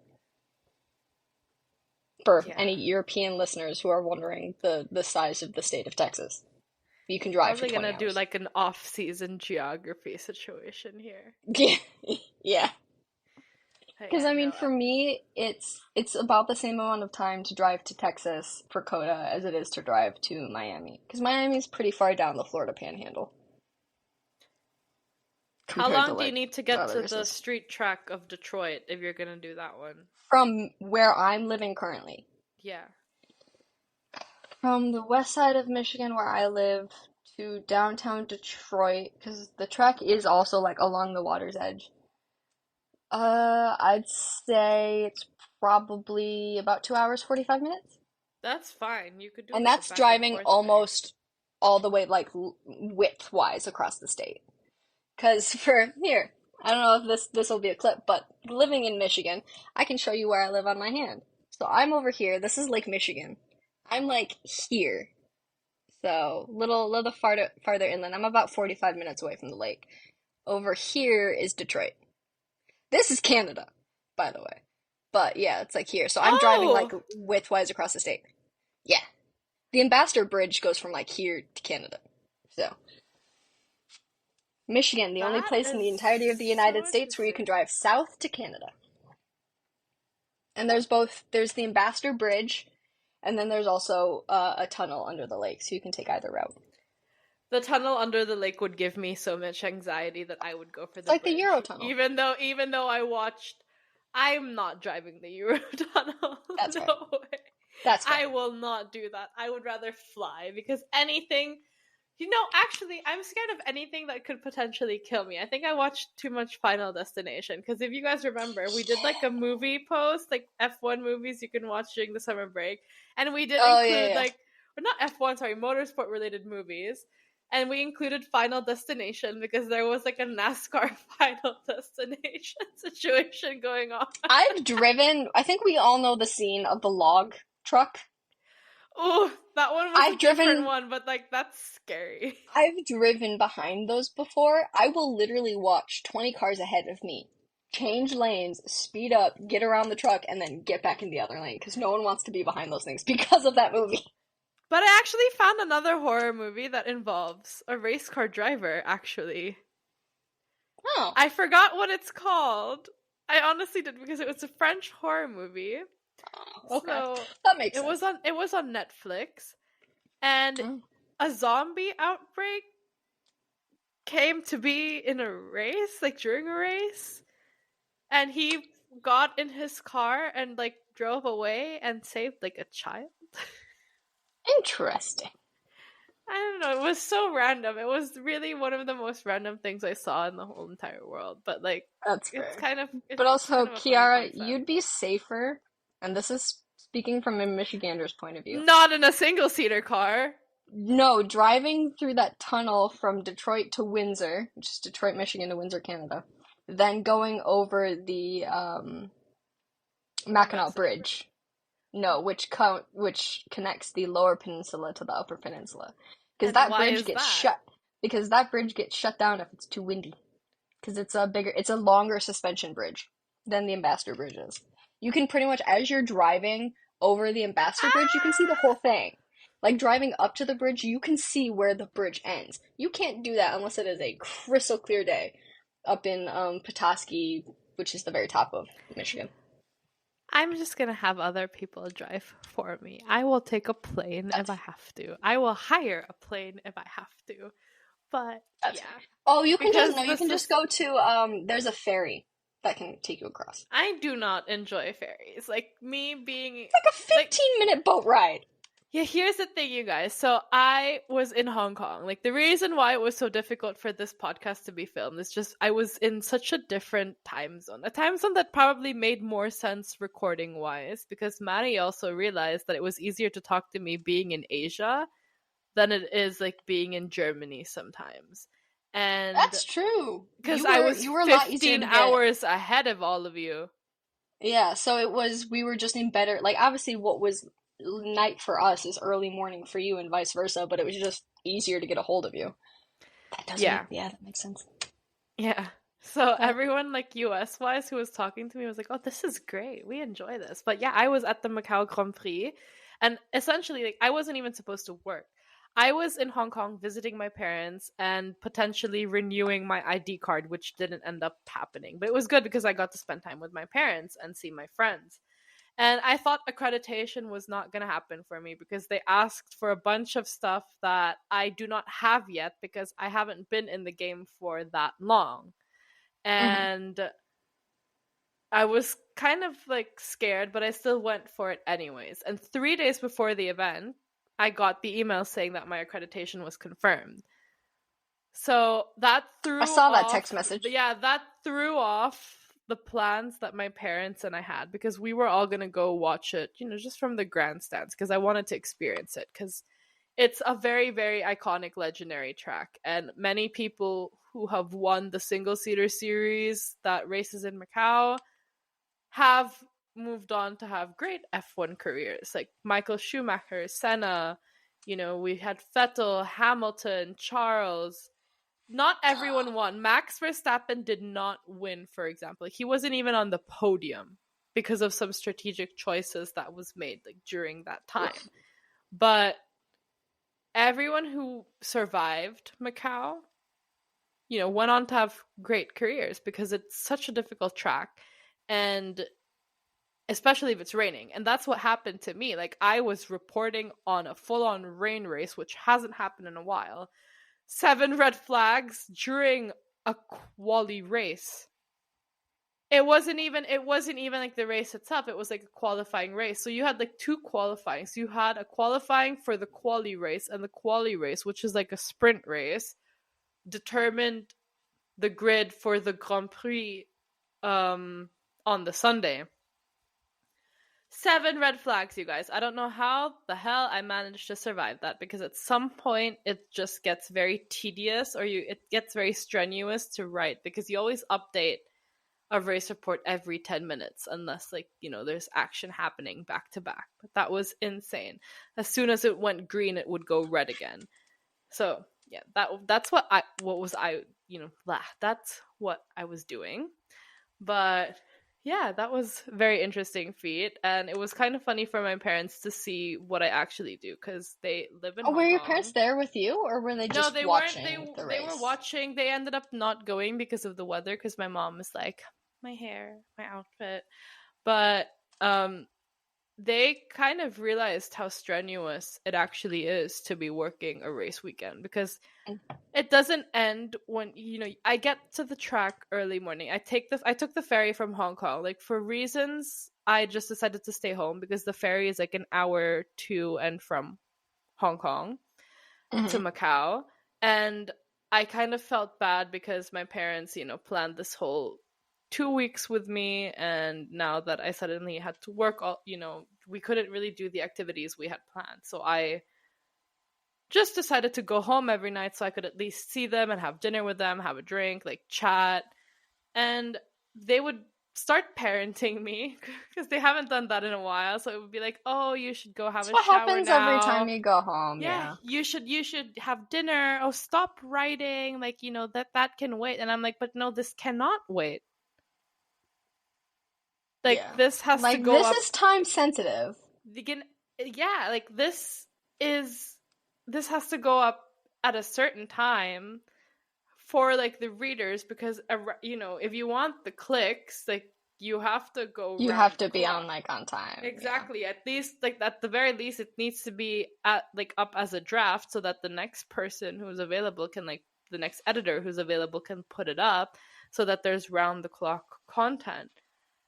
For any European listeners who are wondering the size of the state of Texas, you can drive for 20 hours. Probably gonna do like an off-season geography situation here. Yeah. Because I mean, for me, it's about the same amount of time to drive to Texas for Coda as it is to drive to Miami. Because Miami's pretty far down the Florida Panhandle. How long do you need to get to the street track of Detroit if you're gonna do that one? From where I'm living currently. Yeah. From the west side of Michigan where I live to downtown Detroit, because the track is also like along the water's edge. I'd say it's probably about 2 hours, 45 minutes. That's fine. You could do. And that's driving almost all the way, like, width-wise across the state. Because for here, I don't know if this will be a clip, but living in Michigan, I can show you where I live on my hand. So I'm over here. This is Lake Michigan. I'm like here. So little farther inland. I'm about 45 minutes away from the lake. Over here is Detroit. This is Canada, by the way. But yeah, it's like here. So I'm driving like widthwise across the state. Yeah. The Ambassador Bridge goes from like here to Canada. So Michigan, the only place in the entirety of the United States where you can drive south to Canada. And there's the Ambassador Bridge, and then there's also a tunnel under the lake, so you can take either route. The tunnel under the lake would give me so much anxiety that I would go for the It's like bridge. the Eurotunnel. Even though I'm not driving the Eurotunnel. That's right. No way. That's fair. I will not do that. I would rather fly, because anything... actually, I'm scared of anything that could potentially kill me. I think I watched too much Final Destination, because if you guys remember, we did like a movie post, like F1 movies you can watch during the summer break, and we did include not F1, sorry, motorsport related movies, and we included Final Destination because there was like a NASCAR Final Destination situation going on. I've driven, I think we all know the scene of the log truck. Oh, that one was a different one, but like that's scary. I've driven behind those before. I will literally watch 20 cars ahead of me, change lanes, speed up, get around the truck, and then get back in the other lane, because no one wants to be behind those things because of that movie. But I actually found another horror movie that involves a race car driver, actually. Oh. I forgot what it's called. I honestly did, because it was a French horror movie. Okay, So that makes sense. it was on Netflix, and a zombie outbreak came to be in a race, like during a race, and he got in his car and like drove away and saved like a child. Interesting. I don't know. It was so random. It was really one of the most random things I saw in the whole entire world. But like, That's it's fair. kind of But also, a funny Kiara, concept. you'd be safer, and this is speaking from a Michigander's point of view. Not in a single seater car. No, driving through that tunnel from Detroit to Windsor, which is Detroit, Michigan to Windsor, Canada, then going over the Mackinac Bridge. No, which connects the Lower Peninsula to the Upper Peninsula, because And that why bridge is gets that? shut. Because that bridge gets shut down if it's too windy. Because it's a longer suspension bridge than the Ambassador Bridge is. You can pretty much, as you're driving over the Ambassador Bridge, you can see the whole thing. Like driving up to the bridge, you can see where the bridge ends. You can't do that unless it is a crystal clear day up in Petoskey, which is the very top of Michigan. I'm just gonna have other people drive for me. I will take a plane if I have to. I will hire a plane if I have to. But That's yeah, fine. Oh, you can because just go to there's a ferry that can take you across. I do not enjoy ferries. Like me being It's like a 15-minute boat ride. Yeah, here's the thing, you guys. So I was in Hong Kong. Like the reason why it was so difficult for this podcast to be filmed is just I was in such a different time zone. A time zone that probably made more sense recording wise because Maddie also realized that it was easier to talk to me being in Asia than it is like being in Germany sometimes. And That's true. because I was you were a lot easier 15 to get. hours ahead of all of you. Yeah, so we were just in better, like obviously what was night for us is early morning for you and vice versa, but it was just easier to get a hold of you. That makes sense. Yeah. So everyone like US wise who was talking to me was like, "Oh, this is great. We enjoy this." But yeah, I was at the Macau Grand Prix and essentially like I wasn't even supposed to work. I was in Hong Kong visiting my parents and potentially renewing my ID card, which didn't end up happening. But it was good because I got to spend time with my parents and see my friends. And I thought accreditation was not going to happen for me because they asked for a bunch of stuff that I do not have yet because I haven't been in the game for that long. Mm-hmm. And I was kind of like scared, but I still went for it anyways. And 3 days before the event, I got the email saying that my accreditation was confirmed. So that I threw saw that off, text message. yeah, that threw off the plans that my parents and I had because we were all going to go watch it, just from the grandstands because I wanted to experience it because it's a very, very iconic, legendary track. And many people who have won the single seater series that races in Macau have moved on to have great F1 careers, like Michael Schumacher, Senna. We had Vettel, Hamilton, Charles. Not everyone won. Max Verstappen did not win, for example. He wasn't even on the podium because of some strategic choices that was made like during that time. But everyone who survived Macau, went on to have great careers because it's such a difficult track and especially if it's raining. And that's what happened to me. Like I was reporting on a full-on rain race, which hasn't happened in a while. 7 red flags during a quali race. It wasn't even like the race itself. It was like a qualifying race. So you had like 2 qualifying. So you had a qualifying for the quali race, and the quali race, which is like a sprint race, determined the grid for the Grand Prix on the Sunday. 7 red flags, you guys. I don't know how the hell I managed to survive that because at some point it just gets very tedious or it gets very strenuous to write because you always update a race report every 10 minutes unless there's action happening back to back. But that was insane. As soon as it went green, it would go red again. So yeah, that's what I was doing. But yeah, that was a very interesting feat, and it was kind of funny for my parents to see what I actually do because they live in Hong Kong. Were your parents there with you, or were they just watching the race? They were watching. They ended up not going because of the weather because my mom was like, my hair, my outfit. But they kind of realized how strenuous it actually is to be working a race weekend, because it doesn't end when, I get to the track early morning. I took the ferry from Hong Kong. Like, for reasons, I just decided to stay home because the ferry is like an hour to and from Hong Kong to Mm-hmm. Macau. And I kind of felt bad because my parents, planned this whole 2 weeks with me, and now that I suddenly had to work, we couldn't really do the activities we had planned. So I just decided to go home every night so I could at least see them and have dinner with them, have a drink, like chat. And they would start parenting me because they haven't done that in a while. So it would be like, "Oh, you should go have That's a what shower happens every time now. you go home, Yeah, yeah. you should have dinner. Oh, stop writing. Like, that can wait." And I'm like, "But no, this cannot wait. Like, Yeah. this has to Like, go this up is time sensitive. again. Yeah, like is this has to go up at a certain time for like the readers, because if you want the clicks, like, you have to go You round have the to be on, clock. like, on time, yeah. Exactly. At least, like, at the very least, it needs to be at like up as a draft so that the next person who's available can, like, the next editor who's available can put it up, so that there's round the clock content.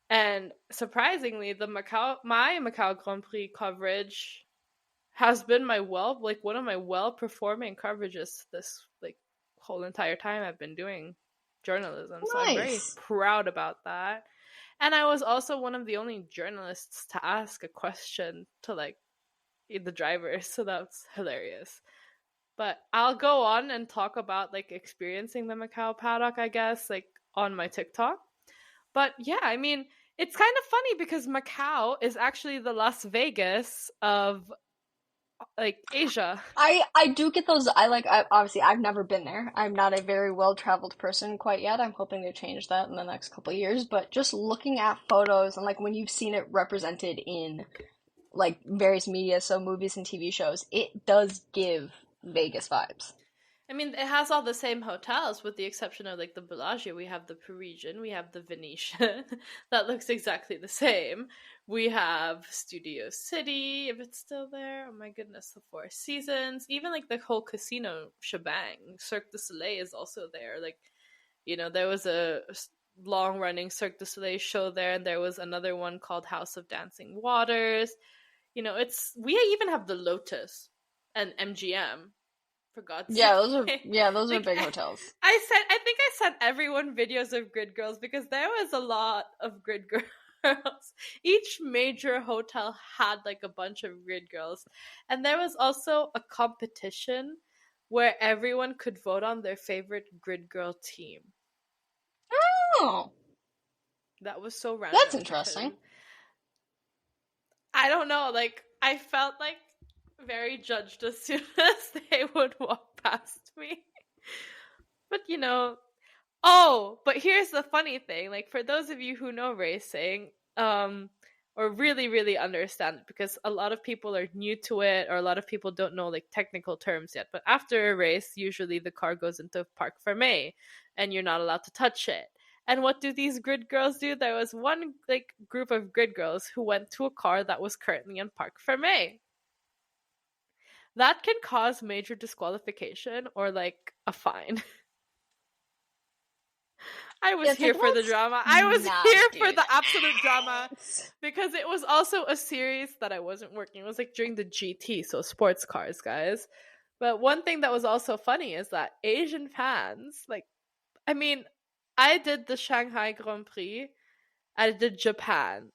And surprisingly, my Macau Grand Prix coverage has been one of my well performing coverages this, like, whole entire time I've been doing journalism. So I'm very Nice. proud about that. And I was also one of the only journalists to ask a question to, like, the drivers, so that's hilarious. But I'll go on and talk about, like, experiencing the Macau paddock, I guess, like, on my TikTok. But yeah, I mean, it's kind of funny because Macau is actually the Las Vegas of, like, Asia. I do get those. Obviously I've never been there. I'm not a very well-traveled person quite yet. I'm hoping to change that in the next couple of years, but just looking at photos and like when you've seen it represented in like various media, so movies and TV shows, it does give Vegas vibes. I mean, it has all the same hotels, with the exception of, like, the Bellagio. We have the Parisian, we have the Venetian, that looks exactly the same. We have Studio City, if it's still there. Oh my goodness, the Four Seasons, even like the whole casino shebang. Cirque du Soleil is also there. Like, there was a long running Cirque du Soleil show there, and there was another one called House of Dancing Waters. We even have the Lotus and MGM, for God's Yeah, sake. those are Like, big hotels. I think I sent everyone videos of Grid Girls because there was a lot of Grid Girls. Each major hotel had, like, a bunch of Grid Girls. And there was also a competition where everyone could vote on their favorite Grid Girl team. Oh, That was so that's random because interesting. I don't know, like, I felt like very judged as soon as they would walk past me. But oh, but here's the funny thing. Like, for those of you who know racing, or really, really understand it, because a lot of people are new to it, or a lot of people don't know, like, technical terms yet. But after a race, usually the car goes into Parc Fermé, and you're not allowed to touch it. And what do these grid girls do? There was one, like, group of grid girls who went to a car that was currently in Parc Fermé. That can cause major disqualification or, like, a fine. I was Yeah, it's here like for the that's drama. I was not here for good. the absolute drama, because it was also a series that I wasn't working. It was, like, during the GT, so sports cars, guys. But one thing that was also funny is that Asian fans, like, I mean, I did the Shanghai Grand Prix, I did Japan.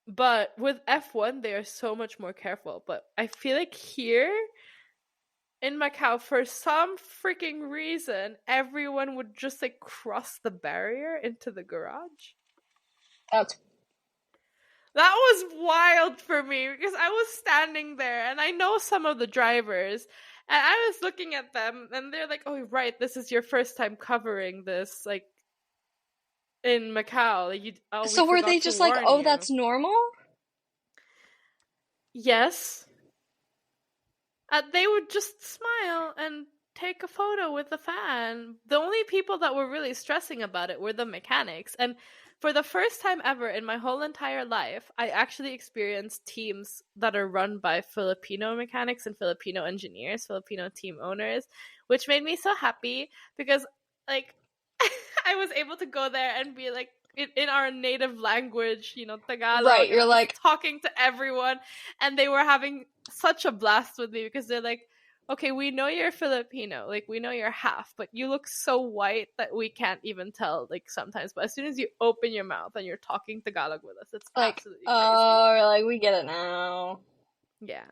But with F1, they are so much more careful. But I feel like here in Macau, for some freaking reason, everyone would just, like, cross the barrier into the garage. That's That was wild for me because I was standing there and I know some of the drivers, and I was looking at them and they're like, "Oh, right, this is your first time covering this, like, in Macau. Like, we so were they forgot to just like, warn oh, you." that's normal? Yes. They would just smile and take a photo with the fan. The only people that were really stressing about it were the mechanics. And for the first time ever in my whole entire life, I actually experienced teams that are run by Filipino mechanics and Filipino engineers, Filipino team owners, which made me so happy because, like, I was able to go there and be like, in our native language, Right, Tagalog, and you're I'm just like, talking to everyone, and they were having such a blast with me because they're like, okay, we know you're Filipino, like we know you're half, but you look so white that we can't even tell, like sometimes. But as soon as you open your mouth and you're talking Tagalog with us, it's absolutely crazy. oh, you're like, we get it now. Yeah.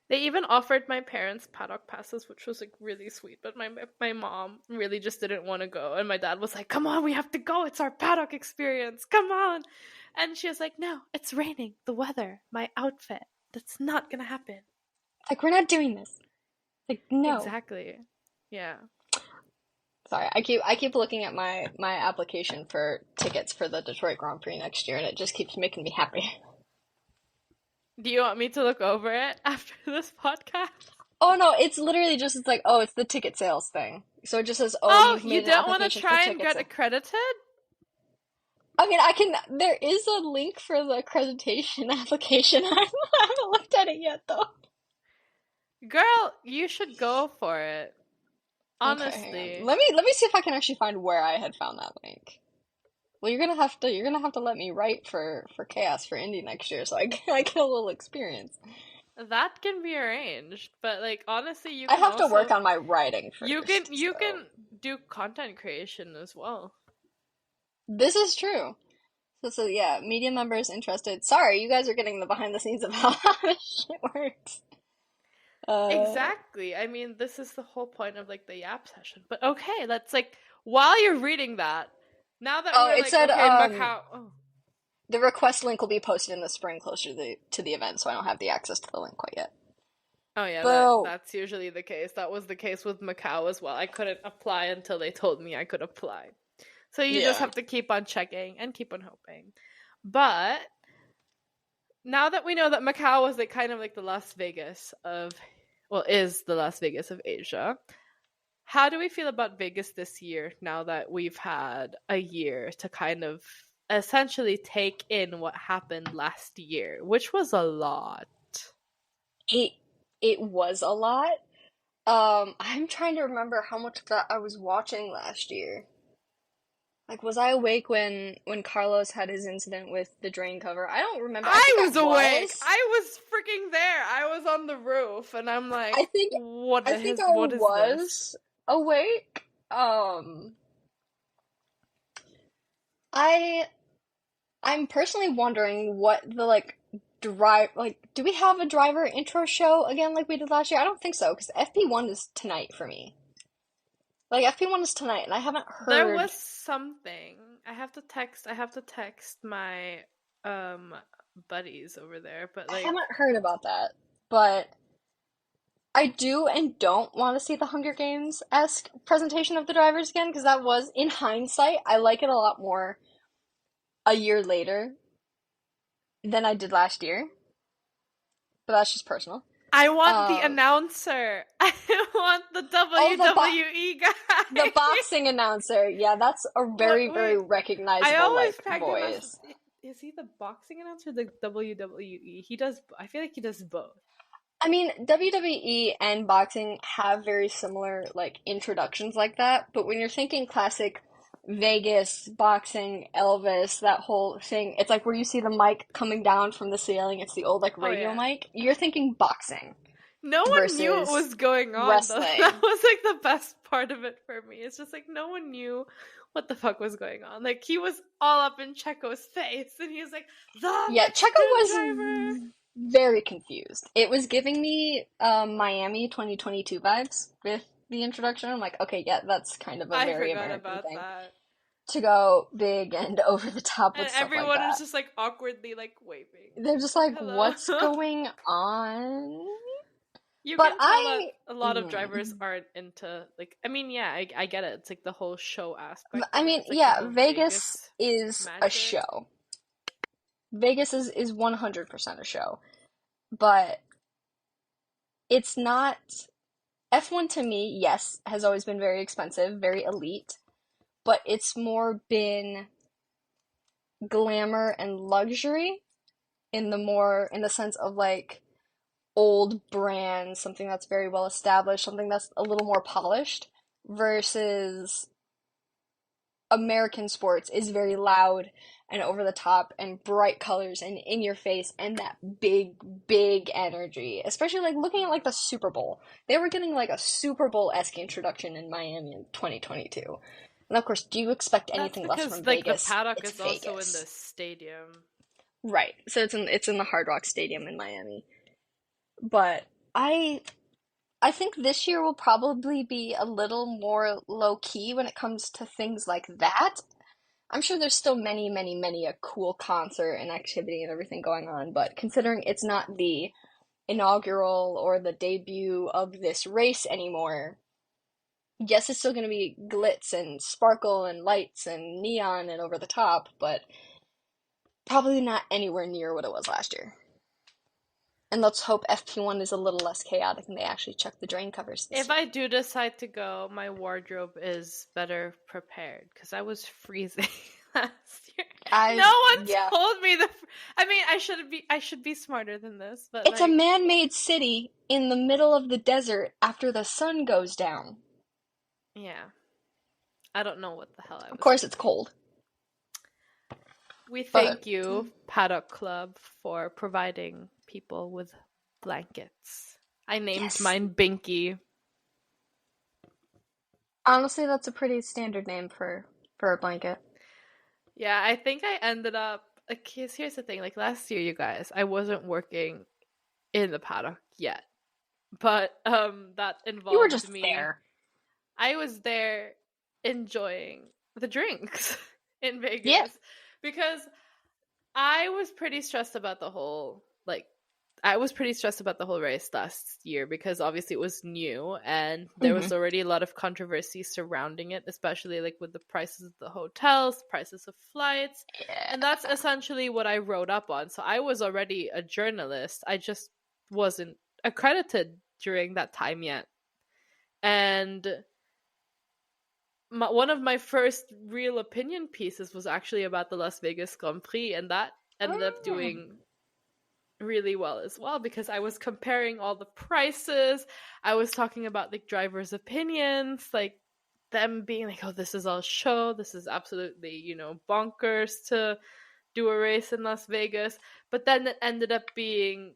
They even offered my parents paddock passes, which was like really sweet. But my mom really just didn't want to go, and my dad was like, "Come on, we have to go. It's our paddock experience. Come on!" And she was like, "No, it's raining. The weather, my outfit. That's not gonna happen." Like, we're not doing this. Like, no. Exactly. Yeah. Sorry, I keep looking at my application for tickets for the Detroit Grand Prix next year, and it just keeps making me happy. Do you want me to look over it after this podcast? Oh no, it's literally just it's like, oh, it's the ticket sales thing. So it just says, oh, Oh, you've you made an don't want to application for try and tickets. get accredited? I mean, I can. There is a link for the accreditation application. I haven't looked at it yet, though. Girl, you should go for it. Okay, hang on. Honestly. Let me see if I can actually find where I had found that link. Well, you're gonna have to let me write for Chaos for Indie next year, so I get a little experience. That can be arranged, but like honestly, you I can have to work also on my writing you can first. you So can do content creation as well. this is true. So yeah, media members interested. Sorry, you guys are getting the behind the scenes of how this shit works. Uh, Exactly. I mean, this is the whole point of like the Yap session. But okay, let's like while you're reading that, now that oh, we're it like said okay in Macau. Oh, the request link will be posted in the spring closer to the event, so I don't have the access to the link quite yet. oh yeah, Boo. that's usually the case. That was the case with Macau as well. I couldn't apply until they told me I could apply. So you just Yeah. have to keep on checking and keep on hoping. But now that we know that Macau was like kind of like the Las Vegas of, well, is the Las Vegas of Asia, how do we feel about Vegas this year now that we've had a year to kind of essentially take in what happened last year, which was a lot? It it was a lot. I'm trying to remember how much of that I was watching last year. Like, was I awake when Carlos had his incident with the drain cover? I don't remember. I I think I was awake. was. I was freaking there. I was on the roof, and I'm like, I think I think I what is this? was awake. I I'm personally wondering what the do we have a driver intro show again like we did last year? I don't think so because FP1 is tonight for me. Like FP1 is tonight and I haven't There heard was something. I have to text my buddies over there, but I like haven't heard about that. But I do and don't want to see the Hunger Games-esque presentation of the drivers again because that was in hindsight, I like it a lot more a year later than I did last year. But that's just personal. I want the Um announcer. I want the oh WWE the guy. boxing announcer. Yeah, that's a What? very, very Wait, I recognizable always like pegged him as. voice. Is he the boxing announcer or the WWE? He does. I feel like he does both. I mean, WWE and boxing have very similar like introductions like that, but when you're thinking classic Vegas boxing, Elvis, that whole thing, it's like where you see the mic coming down from the ceiling, it's the old like Oh radio yeah. mic. You're thinking boxing No one knew what versus was going on though. That wrestling. was like the best part of it for me. It's just like no one knew what the fuck was going on. Like he was all up in Checo's face and he was like, the Yeah, Checo Mexican driver. was very confused. It was giving me Miami 2022 vibes with the introduction. I'm like, okay, yeah, that's kind of a I very forgot American about thing that. to go big and over the top And with stuff like everyone was that. just like awkwardly like waving. They're just Like, like, hello. what's going on? You But can tell that I, a lot of drivers aren't into like I mean, yeah, I get it. It's like the whole show aspect I of it. mean, It's like the yeah, whole Vegas Vegas is a magic. show. Vegas is 100% a show. But it's not F1 to me, yes, has always been very expensive, very elite, but it's more been glamour and luxury in the sense of like old brands, something that's very well established, something that's a little more polished, versus American sports is very loud and over the top and bright colors and in your face and that big energy. Especially like looking at like the Super Bowl. They were getting like a Super Bowl-esque introduction in Miami in 2022. And of course, do you expect That's anything less because from like the Vegas? paddock It's is also in the Vegas. stadium. Right. So it's in the Hard Rock Stadium in Miami. But I I think this year will probably be a little more low key when it comes to things like that. I'm sure there's still many a cool concert and activity and everything going on, but considering it's not the inaugural or the debut of this race anymore, yes, it's still going to be glitz and sparkle and lights and neon and over the top, but probably not anywhere near what it was last year. And let's hope FP1 is a little less chaotic and they actually check the drain covers this If year. I do decide to go, my wardrobe is better prepared because I was freezing last year. No one Yeah. told me I mean, I should be smarter than this, but It's a like, man-made city in the middle of the desert after the sun goes down. yeah. I don't know what the hell I Of was course, it's thinking. cold, We but thank you, Paddock Club, for providing people with blankets. I named yes. mine Binky. Honestly, that's a pretty standard name for a blanket. Yeah, I think I ended up like here's the thing. Like last year, you guys, I wasn't working in the paddock yet, but that You were involved just me. there. I was there enjoying the drinks in Yeah. Vegas because I was pretty stressed about I was pretty stressed about the whole race last year because obviously it was new and there Hmm. was already a lot of controversy surrounding it, especially like with the prices of the hotels, prices of flights. Yeah. And that's essentially what I wrote up on. So I was already a journalist. I just wasn't accredited during that time yet. And one of my first real opinion pieces was actually about the Las Vegas Grand Prix, and that ended up Mm. doing really well as well because I was comparing all the prices. I was talking about like drivers' opinions, like them being like, "Oh, this is all show. This is absolutely, bonkers to do a race in Las Vegas." But then it ended up being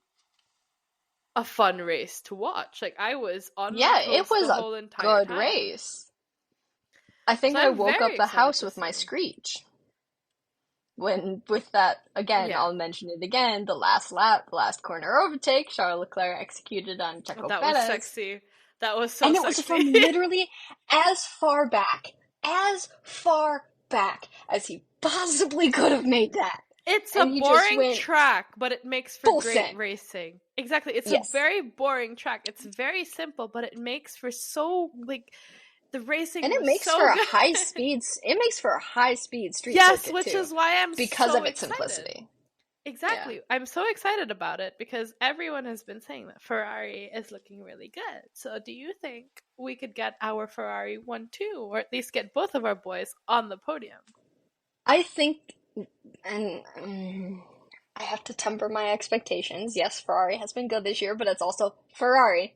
a fun race to watch. Like I was on my Yeah, it toes was the a whole entire good time. race. I think So I I'm woke very up the excited house to with my see. screech. When with that again, Yeah. I'll mention it again. The last lap, the last corner overtake, Charles Leclerc executed on Oh, Checo that was Perez. sexy. That was so And it was sexy. from literally as far back as he possibly could have made that. It's a And he just boring went track, but it makes for full great send. racing. Exactly. It's a Yes. very boring track. It's very simple, but it makes for so like the racing And it was makes so for a good. high speed street Yes, circuit which too, is why I'm because so of its excited. simplicity. Yeah. Exactly. I'm so excited about it because everyone has been saying that Ferrari is looking really good. So, do you think we could get our Ferrari 1-2, or at least get both of our boys on the podium? I think, and I have to temper my expectations. Yes, Ferrari has been good this year, but it's also Ferrari.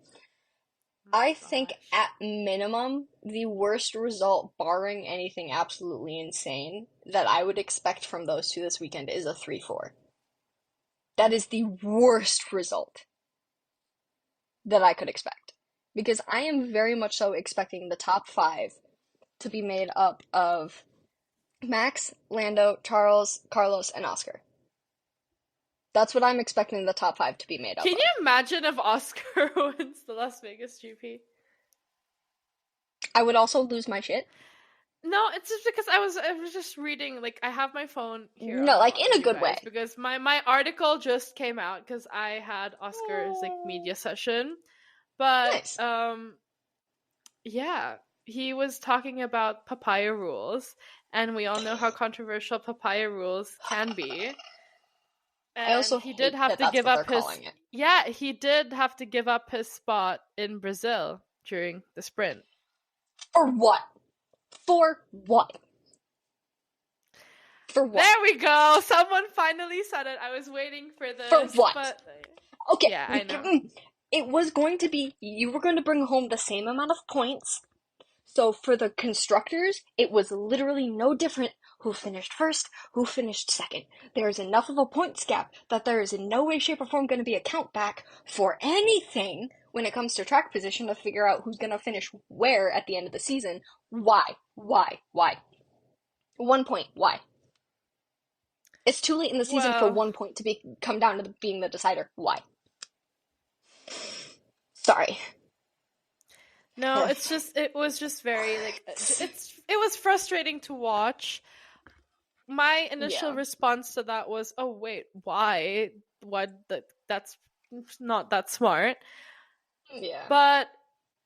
Oh my I think gosh. at minimum, the worst result, barring anything absolutely insane, that I would expect from those two this weekend is a 3-4. That is the worst result that I could expect. Because I am very much so expecting the top five to be made up of Max, Lando, Charles, Carlos, and Oscar. That's what I'm expecting the top five to be made up Can of. you imagine if Oscar wins the Las Vegas GP? I would also lose my shit. No, it's just because I was just reading, like I have my phone here No, like unlocked, in a you good way. guys, because my article just came out because I had Oscar's like media session. But Nice. yeah, he was talking about papaya rules, and we all know how controversial papaya rules can be. I And also he did hate have that to that's give what they're up his calling it. yeah, he did have to give up his spot in Brazil during the sprint. For what? For what? For what? There we go. Someone finally said it. I was waiting for this. For what? But Okay. yeah, I know. It was going to be, you were going to bring home the same amount of points. So for the constructors, it was literally no different who finished first, who finished second. There is enough of a points gap that there is in no way, shape, or form going to be a count back for anything when it comes to track position to figure out who's going to finish where at the end of the season. Why? 1 point. Why? It's too late in the season for 1 point to come down to being the decider. Why? Sorry. No, it was just very, like, it was frustrating to watch. My initial response to that was, oh, wait, why? That's not that smart. Yeah. But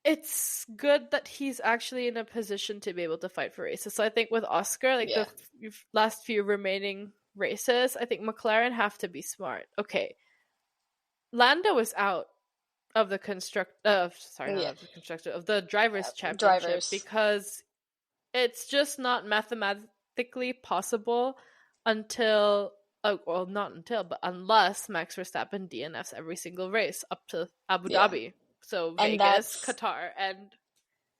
it's good that he's actually in a position to be able to fight for races. So I think with Oscar, like the last few remaining races, I think McLaren have to be smart. Okay. Lando is out of the of the drivers' championship because it's just not mathematically possible until unless Max Verstappen DNFs every single race up to Abu Dhabi. So Vegas, Qatar, and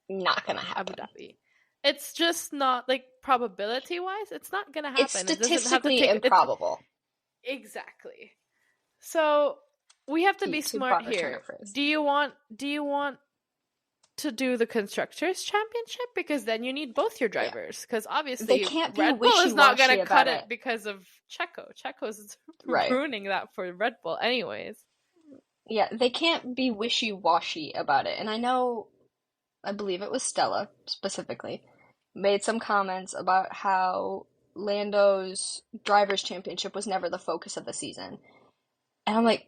not gonna happen. Abu Dhabi. It's just not, like, probability-wise, it's not gonna happen. It's statistically improbable. Exactly. So we have to be smart here. Do you want to do the Constructors' Championship? Because then you need both your drivers. Because obviously Red Bull is not going to cut it because of Checo. Checo's ruining that for Red Bull anyways. Yeah, they can't be wishy-washy about it. And I believe it was Stella, specifically, made some comments about how Lando's Drivers' Championship was never the focus of the season. And I'm like,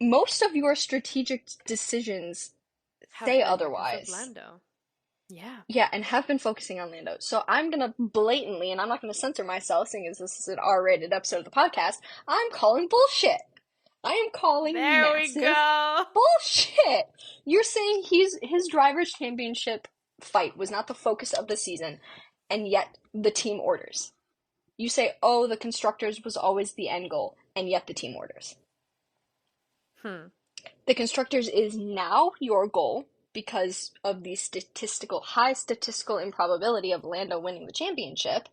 most of your strategic decisions say otherwise. Lando. Yeah. Yeah, and have been focusing on Lando. So I'm gonna blatantly, and I'm not gonna censor myself, seeing as this is an R-rated episode of the podcast, I'm calling bullshit. I am calling massive bullshit. You're saying his Drivers' Championship fight was not the focus of the season, and yet the team orders. You say, oh, the Constructors was always the end goal, and yet the team orders. The Constructors is now your goal because of the high statistical improbability of Lando winning the championship.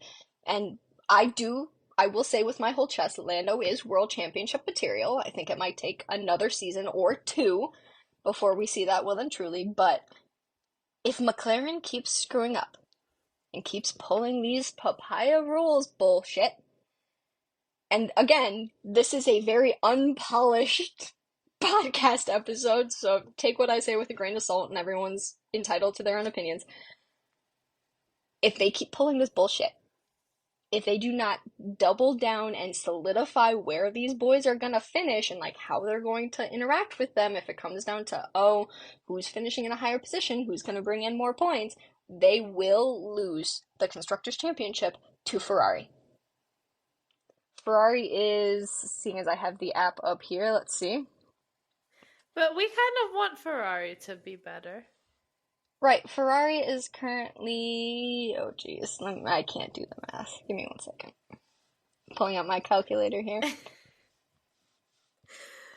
And I will say with my whole chest, Lando is world championship material. I think it might take another season or two before we see that well and truly. But if McLaren keeps screwing up and keeps pulling these papaya rules bullshit, and again, this is a very unpolished podcast episode, so take what I say with a grain of salt, and everyone's entitled to their own opinions. If they keep pulling this bullshit, if they do not double down and solidify where these boys are gonna finish and, like, how they're going to interact with them, if it comes down to, oh, who's finishing in a higher position, who's gonna bring in more points, they will lose the Constructors' Championship to Ferrari. Ferrari is, seeing as I have the app up here, let's see. But we kind of want Ferrari to be better. Right, Ferrari is currently... Oh, geez. I can't do the math. Give me 1 second. Pulling out my calculator here.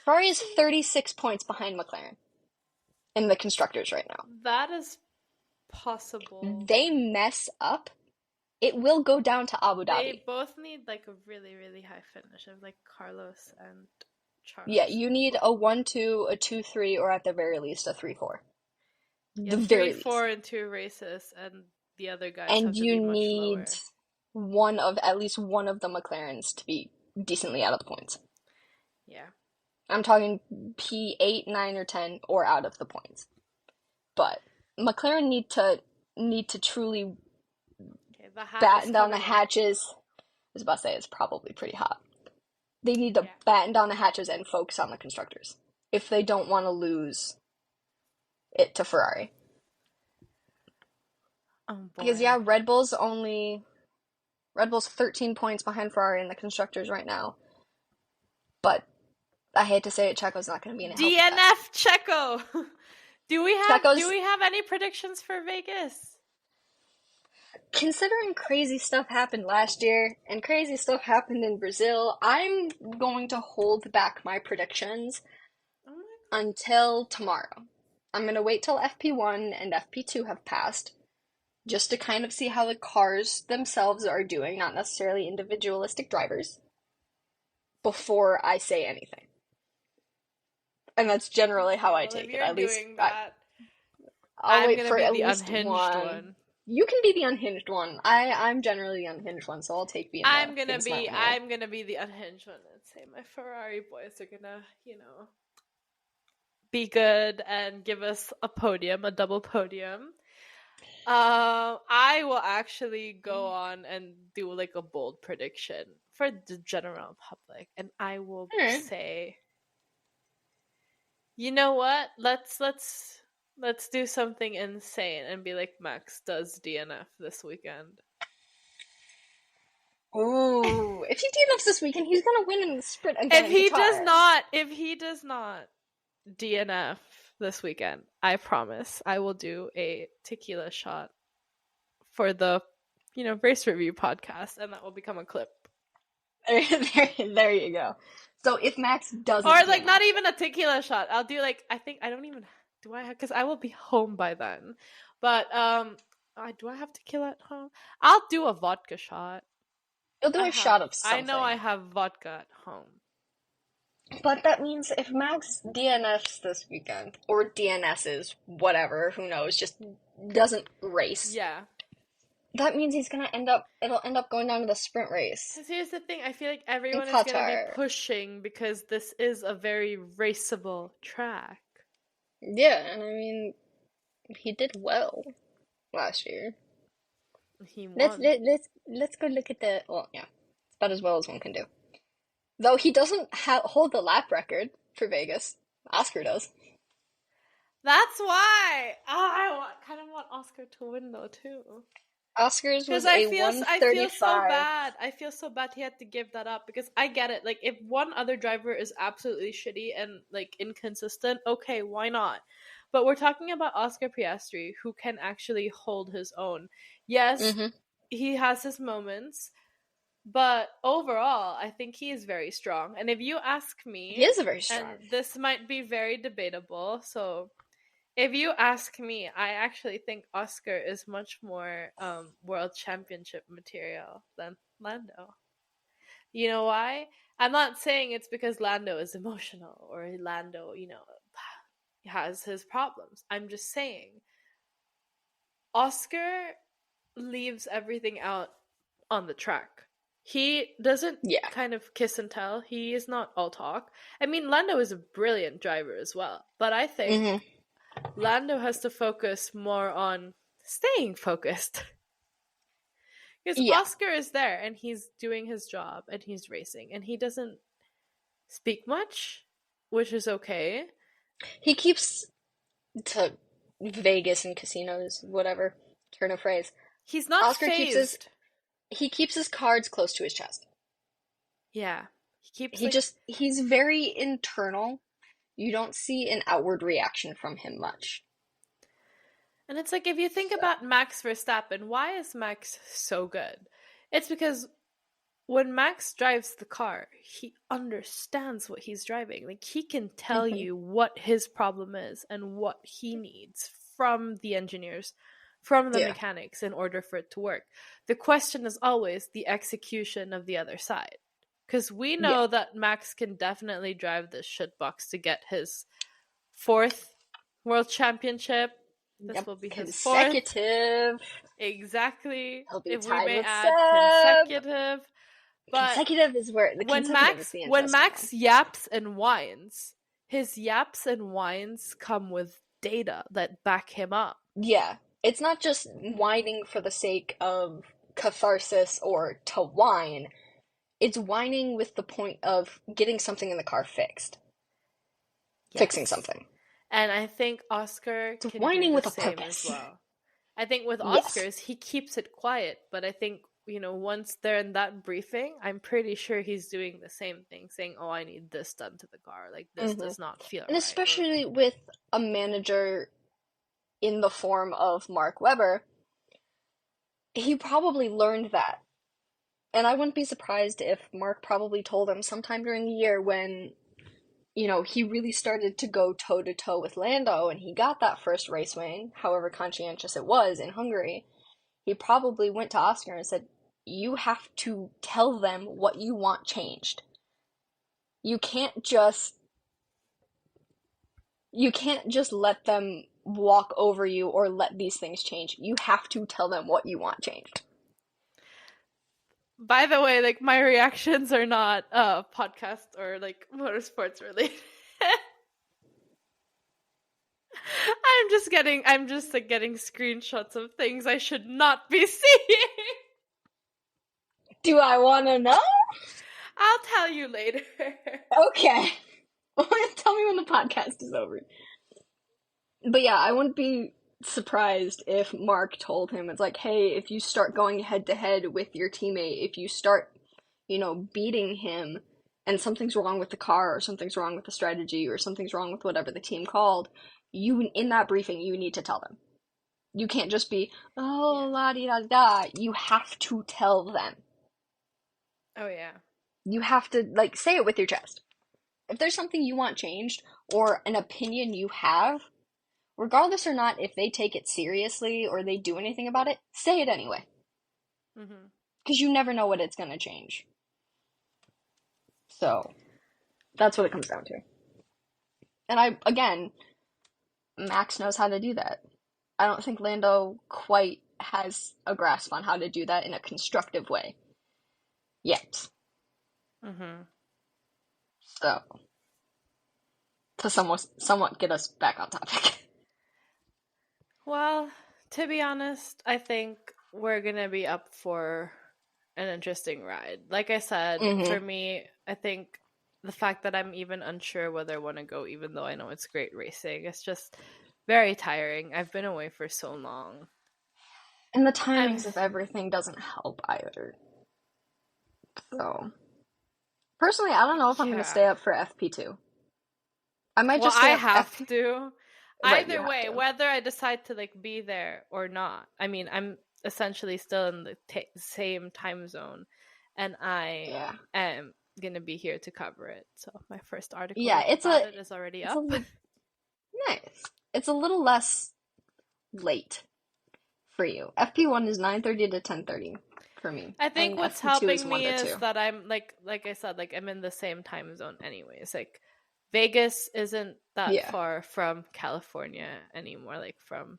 Ferrari is 36 points behind McLaren in the Constructors right now. That is possible. They mess up, it will go down to Abu Dhabi. They both need, like, a really, really high finish of, like, Carlos and Charles. Yeah, you need a 1-2, a 2-3, or at the very least a 3-4. Yeah, 3-4 in 2 races, and the other guys have to be much lower. At least one of the McLarens to be decently out of the points. Yeah. I'm talking P8, 9, or 10, or out of the points. But McLaren need to truly batten down the hatches. I was about to say it's probably pretty hot. They need to batten down the hatches and focus on the Constructors if they don't want to lose it to Ferrari. Oh, boy. Because Red Bull's 13 points behind Ferrari in the Constructors right now. But I hate to say it, Checo's not going to be in a DNF Checo. Do we have any predictions for Vegas? Considering crazy stuff happened last year and crazy stuff happened in Brazil, I'm going to hold back my predictions Oh my until tomorrow. I'm going to wait till FP1 and FP2 have passed just to kind of see how the cars themselves are doing, not necessarily individualistic drivers, before I say anything. And that's generally how Okay, I well, if take it. you're At least doing that, I'll I'm wait gonna for be at the least unhinged one. one. You can be the unhinged one. I'm generally the unhinged one, so I'll take being the smart one here. I'm gonna be the unhinged one and say my Ferrari boys are gonna, be good and give us a podium, a double podium. I will actually go on and do like a bold prediction for the general public, and I will Alright. say, you know what? Let's do something insane and be like Max does DNF this weekend. Ooh, if he DNFs this weekend, he's gonna win in the sprint again If in he does Qatar. not, if he does not DNF this weekend, I promise I will do a tequila shot for the, race review podcast, and that will become a clip. There you go. So if Max doesn't Or like DNF, not even a tequila shot. I'll do like I don't even do I have because I will be home by then. But do I have tequila at home? I'll do a vodka shot. you'll do a shot of I know I something. have vodka at home. But that means if Max DNFs this weekend, or DNSs, whatever, who knows, just doesn't race, Yeah. that means it'll end up going down to the sprint race Because here's the thing, I feel like in everyone is going to be Qatar. pushing because this is a very raceable track. Yeah, and I mean, he did well last year. He won. Let's go look at the. Well, yeah, it's about as well as one can do. Though he doesn't hold the lap record for Vegas. Oscar does. That's why. Oh, kind of want Oscar to win though too. Oscar's Because was a I feel so 135. bad. I feel so bad he had to give that up because I get it. Like if one other driver is absolutely shitty and like inconsistent, okay, why not? But we're talking about Oscar Piastri who can actually hold his own. Yes, Mm-hmm. he has his moments, but overall, I think he is very strong. And if you ask He me, is very and strong. this might be very debatable, so if you ask me, I actually think Oscar is much more world championship material than Lando. You know why? I'm not saying it's because Lando is emotional or Lando, has his problems. I'm just saying Oscar leaves everything out on the track. He doesn't Yeah. kind of kiss and tell. He is not all talk. I mean, Lando is a brilliant driver as well, but I think Mm-hmm. Lando has to focus more on staying focused. Because Yeah. Oscar is there and he's doing his job and he's racing and he doesn't speak much, which is okay. He keeps to Vegas and casinos, whatever turn of phrase. He's not Oscar keeps his phased. he keeps his cards close to his chest. Yeah. He keeps He like just he's very internal. You don't see an outward reaction from him much. and it's like if you think So, about Max Verstappen, why is Max so good? It's because when Max drives the car, he understands what he's driving. Like he can tell mhm. you what his problem is and what he needs from the engineers, from the Yeah. mechanics in order for it to work. The question is always the execution of the other side. Because we Yeah. know that Max can definitely drive this shitbox to get his fourth world championship. This Yep. will be his fourth. Consecutive. Exactly. He'll be If we tied may with add Seb. consecutive. But Consecutive is where the consecutive is the when interesting one. Max yaps and whines, his yaps and whines come with data that back him up. Yeah. It's not just whining for the sake of catharsis or to whine. It's whining with the point of getting something in the car fixed. Fixing Yes. something. And I think Oscar It's can do whining the with a same as purpose. well. I think with Yes. Oscars, he keeps it quiet, but I think, once they're in that briefing, I'm pretty sure he's doing the same thing, saying, oh, I need this done to the car. Like, this Hmm. does not feel And right. Or, especially with a manager in the form of Mark Webber, he probably learned that. And I wouldn't be surprised if Mark probably told him sometime during the year when, he really started to go toe to toe with Lando and he got that first race win, however conscientious it was in Hungary. He probably went to Oscar and said, "You have to tell them what you want changed. You can't just let them walk over you or let these things change. You have to tell them what you want changed." By the way, like, my reactions are not podcast or like motorsports related. I'm just like getting screenshots of things I should not be seeing. Do I want to know? I'll tell you later. Okay. Tell me when the podcast is over. But yeah, I wouldn't be surprised if Mark told him, it's like, hey, if you start going head to head with your teammate, if you start, beating him and something's wrong with the car or something's wrong with the strategy or something's wrong with whatever the team called, in that briefing, you need to tell them. You can't just be, oh, la-di-da-da. You have to tell them. Oh, yeah. You have to, like, say it with your chest. If there's something you want changed or an opinion you have, regardless or not if they take it seriously or they do anything about it, say it anyway. Because you never know what it's going to change. So, that's what it comes down to. And Max knows how to do that. I don't think Lando quite has a grasp on how to do that in a constructive way yet. So, to somewhat get us back on topic. Well, to be honest, I think we're gonna be up for an interesting ride. Like I said, for me, I think the fact that I'm even unsure whether I want to go, even though I know it's great racing, it's just very tiring. I've been away for so long. And the timings of everything doesn't help either. So, personally, I don't know if I'm going to stay up for FP2. I might just stay up. I have to. Right, Either way, whether I decide to like be there or not. I mean, I'm essentially still in the same time zone, and I am gonna be here to cover it. So my first article about it is already up. Nice. It's a little less late for you. FP1 is 9:30 to 10:30 for me. I think what's helping me is that I'm like I said, like I'm in the same time zone anyways. Like Vegas isn't that far from California anymore, like from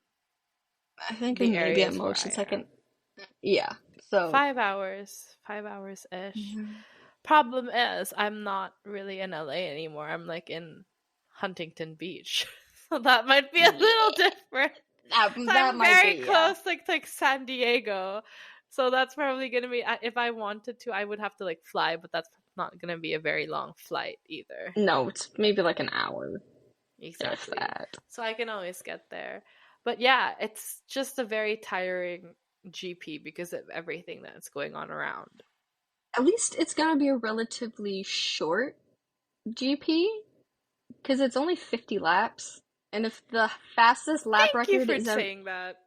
I think the area at most it's like so 5 hours-ish. Problem is I'm not really in LA anymore. I'm like in Huntington Beach. So that might be a little different. I'm very close like San Diego. So that's probably going to be, if I wanted to, I would have to like fly, but that's not going to be a very long flight either. No, it's maybe like an hour. Exactly. So I can always get there. But yeah, it's just a very tiring GP because of everything that's going on around. At least it's going to be a relatively short GP because it's only 50 laps. And if the fastest lap record is... Thank you for saying that.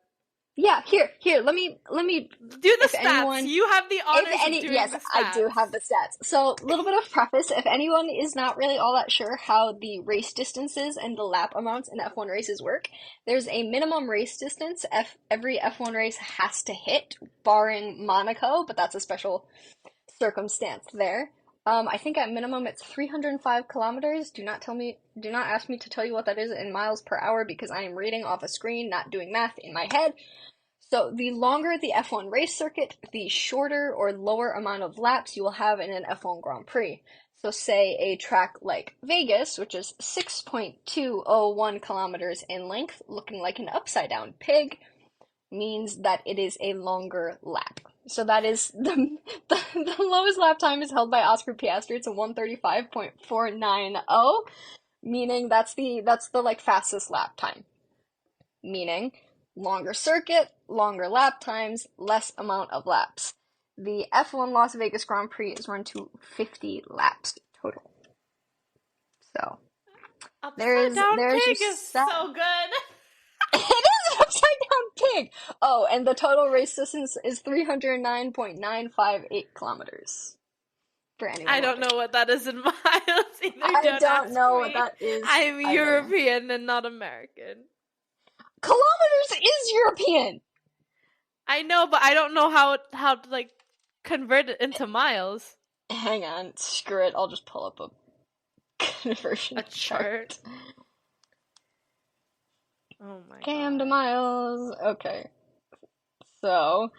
Yeah, here, let me do the stats. You have the honors of doing the stats. I do have the stats. So, a little bit of preface, if anyone is not really all that sure how the race distances and the lap amounts in F1 races work, there's a minimum race distance every F1 race has to hit, barring Monaco, but that's a special circumstance there. I think at minimum it's 305 kilometers. Do not ask me to tell you what that is in miles per hour because I am reading off a screen, not doing math in my head. So the longer the F1 race circuit, the shorter or lower amount of laps you will have in an F1 Grand Prix. So say a track like Vegas, which is 6.201 kilometers in length, looking like an upside down pig, means that it is a longer lap. So that is the lowest lap time is held by Oscar Piastri. It's a 1:35.490, meaning that's the like fastest lap time. Meaning longer circuit, longer lap times, less amount of laps. The F1 Las Vegas Grand Prix is run to 50 laps total. So upside down pig is so good. It is an upside down saying. Oh, and the total race distance is 309.958 kilometers. For anyone I don't wondering. know what that is in miles either. I don't ask know what me. that is I'm either. European and not American. Kilometers is European! I know, but I don't know how to like convert it into miles. Hang on, screw it. I'll just pull up a conversion A chart. Oh my Cam to god. miles. Okay. So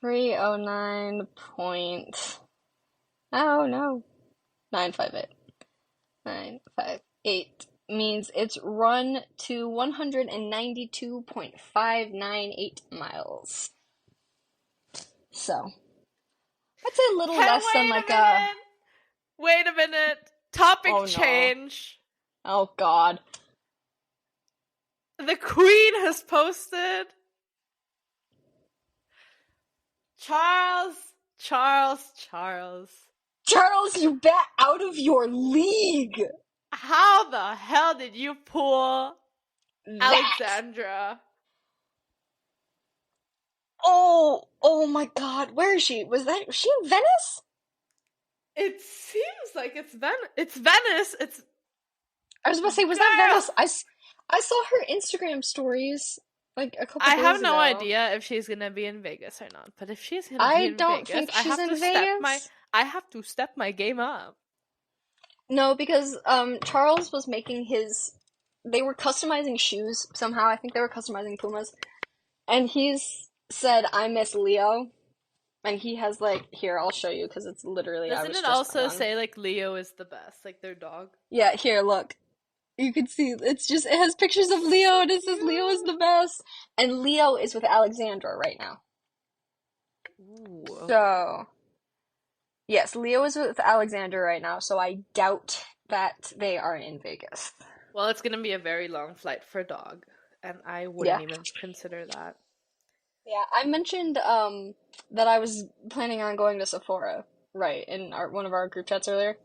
309 point. Oh no. 958. 958 means it's run to 192.598 miles. So I'd say a little less than like a. Wait a minute. Topic Oh, no. change. Oh god. The Queen has posted. Charles, Charles, you bat out of your league! how the hell did you pull That. Alexandra? Oh my god, where is she? Was she in Venice? It seems like it's Venice. I was about to say, was that Venice? I saw her Instagram stories like a couple days ago. I have no idea if she's gonna be in Vegas or not. But if she's gonna be in Vegas, I don't think she's in Vegas. I have to step my game up. No, because Charles was making his. They were customizing shoes somehow. I think they were customizing Pumas, and he's said, "I miss Leo," and he has like here. I'll show you because it's literally. Doesn't it also say like Leo is the best, like their dog? Yeah, here, look. You can see it has pictures of Leo and it says Leo is the best. And Leo is with Alexandra right now. Ooh, okay. So yes, Leo is with Alexandra right now, so I doubt that they are in Vegas. Well, it's gonna be a very long flight for a dog, and I wouldn't even consider that. Yeah, I mentioned that I was planning on going to Sephora, right, in one of our group chats earlier.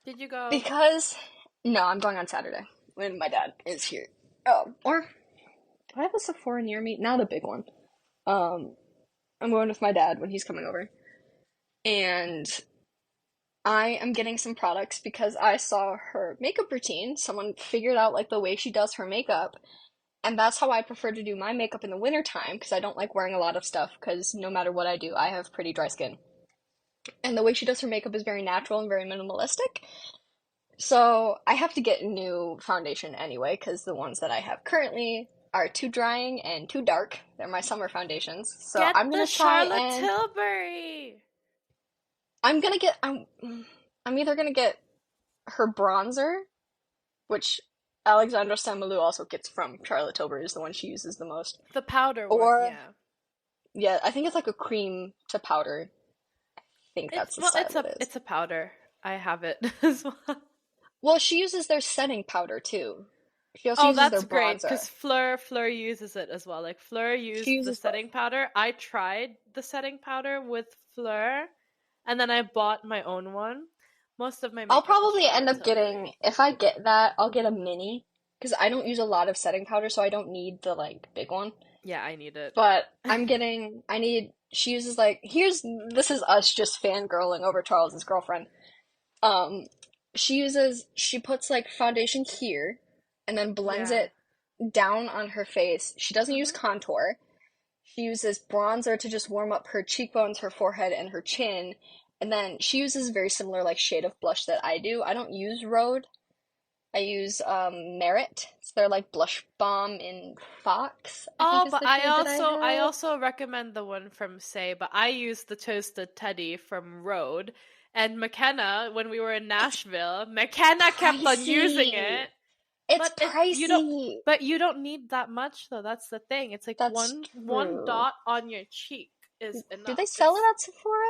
Did you go? Because no, I'm going on Saturday when my dad is here. Oh, or do I have a Sephora near me? Not a big one. I'm going with my dad when he's coming over. And I am getting some products because I saw her makeup routine. Someone figured out like the way she does her makeup. And that's how I prefer to do my makeup in the wintertime because I don't like wearing a lot of stuff because no matter what I do, I have pretty dry skin. And the way she does her makeup is very natural and very minimalistic. So I have to get a new foundation anyway because the ones that I have currently are too drying and too dark. They're my summer foundations. So I'm gonna try Charlotte Tilbury. I'm either gonna get her bronzer, which Alexandra Saint-Malou also gets from Charlotte Tilbury, is the one she uses the most. The powder one, yeah. Yeah, I think it's like a cream to powder. I think that's the style it is. It's a powder. I have it as well. Well, she uses their setting powder too. She also uses that's their great bronzer. because Fleur uses it as well. Like Fleur used the setting powder. I tried the setting powder with Fleur, and then I bought my own one. Most of my makeup I'll probably end up getting, if I get that, I'll get a mini because I don't use a lot of setting powder, so I don't need the like big one. Yeah, I need it. But she uses like this is us just fangirling over Charles's girlfriend. She puts like foundation here and then blends it down on her face. She doesn't use contour. She uses bronzer to just warm up her cheekbones, her forehead, and her chin. And then she uses a very similar like shade of blush that I do. I don't use Rhode. I use Merit. It's their like blush bomb in Fox. I also recommend the one from Say, but I use the Toasted Teddy from Rhode. And McKenna, when we were in Nashville, McKenna kept on using it. It's pricey. But you don't need that much though. That's the thing. It's like one dot on your cheek is enough. Do they sell it at Sephora?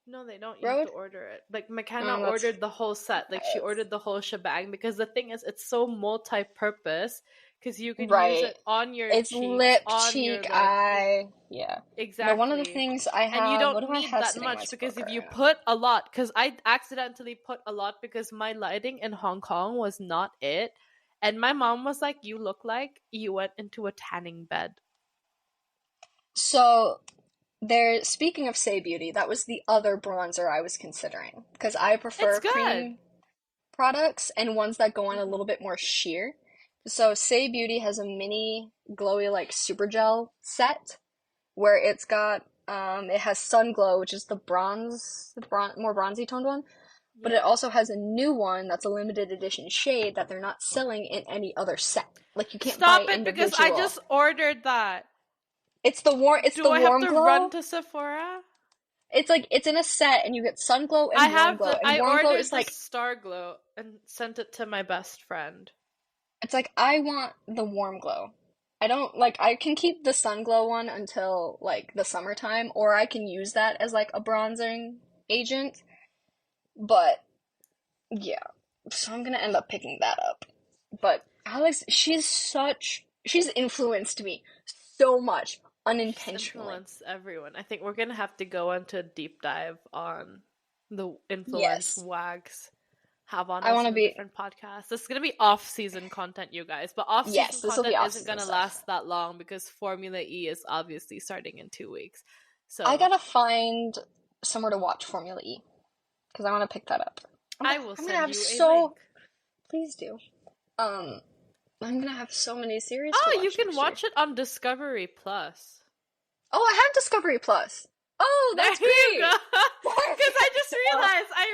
No, they don't. You have to order it. Like McKenna ordered the whole set. Like she ordered the whole shebang because the thing is, it's so multi-purpose. Because you can use it on your cheek, lip, cheek, eye. Yeah. Exactly. But one of the things I have, and you don't need that much because if you put a lot, because I accidentally put a lot because my lighting in Hong Kong was not it, And my mom was like, you look like you went into a tanning bed. So there, speaking of Say Beauty, that was the other bronzer I was considering because I It's prefer good. cream products and ones that go on a Hmm. little bit more sheer. So Say Beauty has a mini glowy like super gel set where it's got it has Sun Glow, which is the more bronzy toned one, but it Yeah. also has a new one that's a limited edition shade that they're not selling in any other set. Like you can't buy Stop it it because I individual. just ordered that. It's Do the I have warm to run glow. to Sephora? It's like it's in a set and you get Sun Glow I and Warm have Glow. the And I Warm Glow ordered is the like Star Glow and sent it to my best friend. it's like I want the Warm Glow. I don't like I can keep the Sun Glow one until like the summertime, or I can use that as like a bronzing agent. But yeah, so I'm gonna end up picking that up. But Alex, she's influenced me so much She's unintentionally. influenced everyone. I think we're gonna have to go into a deep dive on the influence Yes, Wags have on I us want to in a be. different podcast. This is gonna be off-season content, you guys, but off-season Yes, this will be content off isn't season gonna stuff. last that long because Formula E is obviously starting in 2 weeks. I So gotta find somewhere to watch Formula E because I want to pick that up. I will I'm gonna send have you a so. link. Please do. Um, I'm gonna have so many series to Oh, you watch can next year. watch it on Discovery Plus. Oh, I have Discovery Plus. Oh, There that's you go. great. Because I just Oh,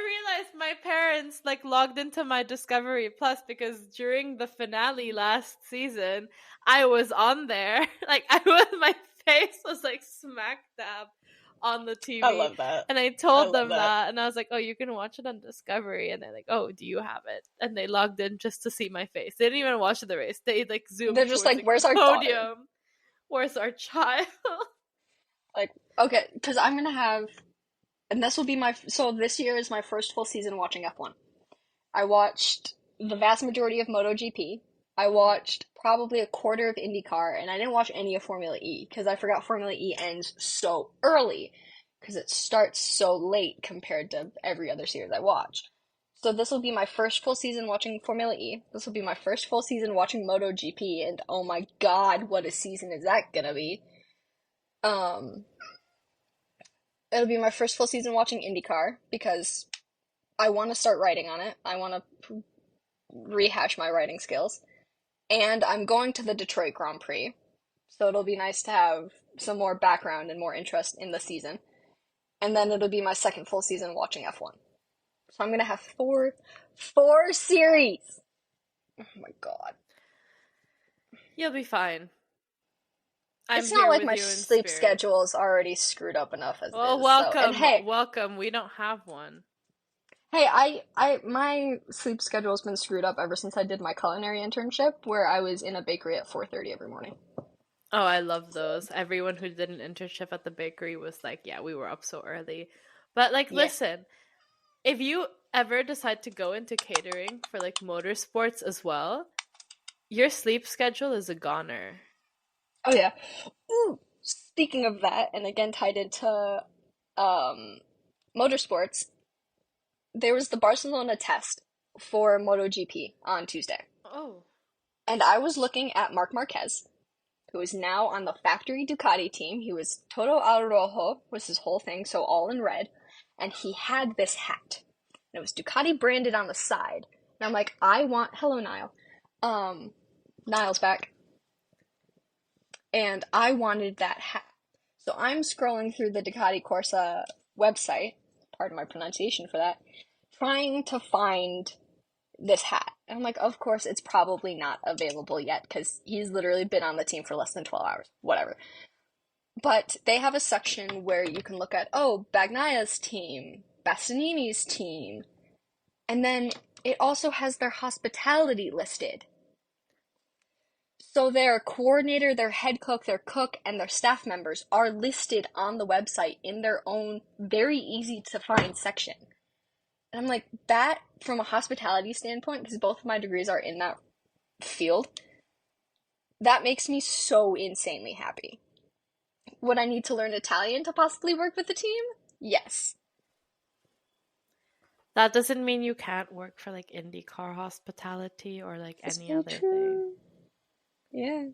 realized my parents like logged into my Discovery Plus because during the finale last season, I was on there. Like my face was like smack dab on the I TV. love that. And I I told love them that. that, and I was like, "Oh, you can watch it on Discovery." And they're like, "Oh, do you have it?" And they logged in just to see my face. They didn't even watch the race. They like They're zoomed just towards like, like the where's our daughter? podium. Where's our child? Like, okay, because I'm gonna have, and this will be my, so this year is my first full season watching F1. I watched the vast majority of MotoGP. I Mhm. watched probably a quarter of IndyCar, and I didn't watch any of Formula E because I forgot Formula E ends so early because it starts so late compared to every other series I watch. So this will be my first full season watching Formula E. This will be my first full season watching MotoGP, and oh my God, what a season is that gonna be? Um, it'll be my first full season watching IndyCar because I want to start writing on it. I want to rehash my writing skills. And I'm going to the Detroit Grand Prix, so it'll be nice to have some more background and more interest in the season. And then it'll be my second full season watching F1. So I'm gonna have four series. Oh my God. You'll be fine. I'm It's not here like with my you in sleep spirit. schedule is already screwed up enough as it Well, is. So, and welcome, welcome. We don't have one. my sleep schedule's been screwed up ever since I did my culinary internship, where I was in a bakery at 4:30 every morning. Oh, I love So, those. Everyone who did an internship at the bakery was like, yeah, we were up so early. But like, yeah. listen, if you ever decide to go into catering for like motorsports as well, your sleep schedule is a goner. Oh yeah. Ooh, speaking of that, and again tied into um, motorsports, there was the Barcelona test for MotoGP on Tuesday. Oh, And I was looking at Marc Marquez, who is now on the factory Ducati team. He was Toto al Rojo, was his whole thing, so all in red. And he had this hat. And it was Ducati branded on the side. And I'm like, I want, hello, Niall. Niall's back. And I wanted that hat. So I'm scrolling through the Ducati Corsa website, pardon my pronunciation for that, trying to find this hat. And I'm like, of course, it's probably not available yet because he's literally been on the team for less than 12 hours. Whatever. But they have a section where you can look at, oh, Bagnaya's team, Bastianini's team, and then it also has their hospitality listed. So their coordinator, their head cook, their cook, and their staff members are listed on the website in their own very easy to find section. And I'm like, that from a hospitality standpoint, because both of my degrees are in that field, that makes me so insanely happy. Would I need to learn Italian to possibly work with the team? Yes. That doesn't mean you can't work for like IndyCar hospitality or like That's any very other thing. true. Yeah.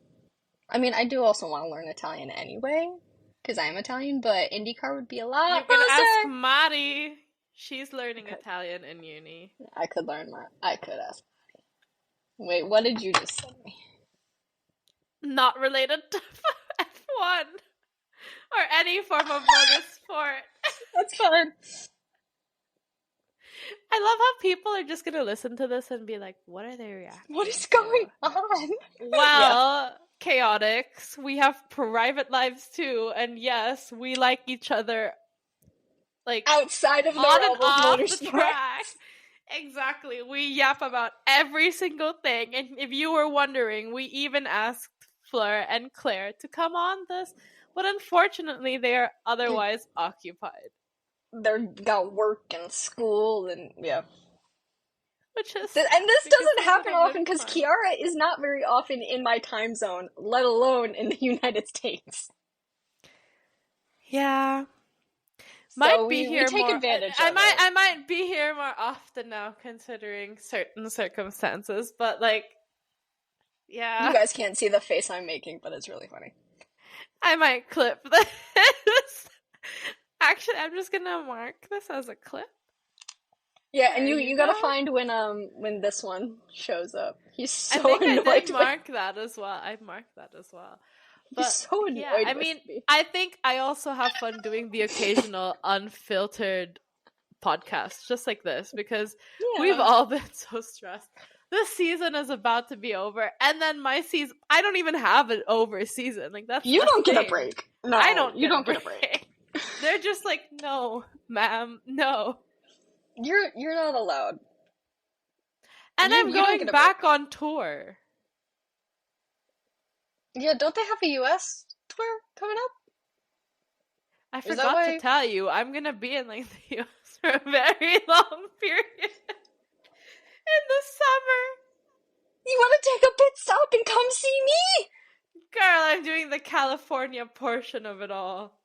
I mean, I do also want to learn Italian anyway, because I'm Italian, but IndyCar would be a You lot can ask closer. Mari. She's learning Okay. Italian in uni. I could learn that. I could ask. Wait, what did you just send me? Not related to F1 or any form of motorsport. That's fine. I love how people are just gonna listen to this and be like, "What are they reacting What is to?" going on? Well, chaotics. We have private lives too, and yes, we like each other. Like Outside of the on and realm of off the motorsports. track. Exactly. We yap about every single thing. And if you were wondering, we even asked Fleur and Claire to come on this, but unfortunately they are otherwise occupied. They're got work and school and yeah. Which is And this because doesn't this happen would have often been because fun. Kiara is not very often in my time zone, let alone in the United States. Yeah. So Might be we here take more. advantage I of might it. I might be here more often now considering certain circumstances, but like yeah. You guys can't see the face I'm making, but it's really funny. I might clip this. Actually, I'm just gonna mark this as a clip. Yeah, and There you you gotta go. find when this one shows up. He's so I think I annoyed did with mark that as well. I marked that as well. he's But so annoyed yeah, I with mean, me. I think I also have fun doing the occasional unfiltered podcast just like this because we've Yeah. all been so stressed. This season is about to be over, and then my season, I don't even have an over season. Like, that's You the don't get a thing. break. No, I don't you get a don't get a break. They're just like, no, ma'am, no. You're not allowed. And You I'm don't going get a back break. on tour. Yeah, don't they have a US tour coming up? I Is that forgot why to tell you, I'm gonna be in like the US for a very long period in the summer. you want to take a pit stop and come see me? Girl, I'm doing the California portion of it all.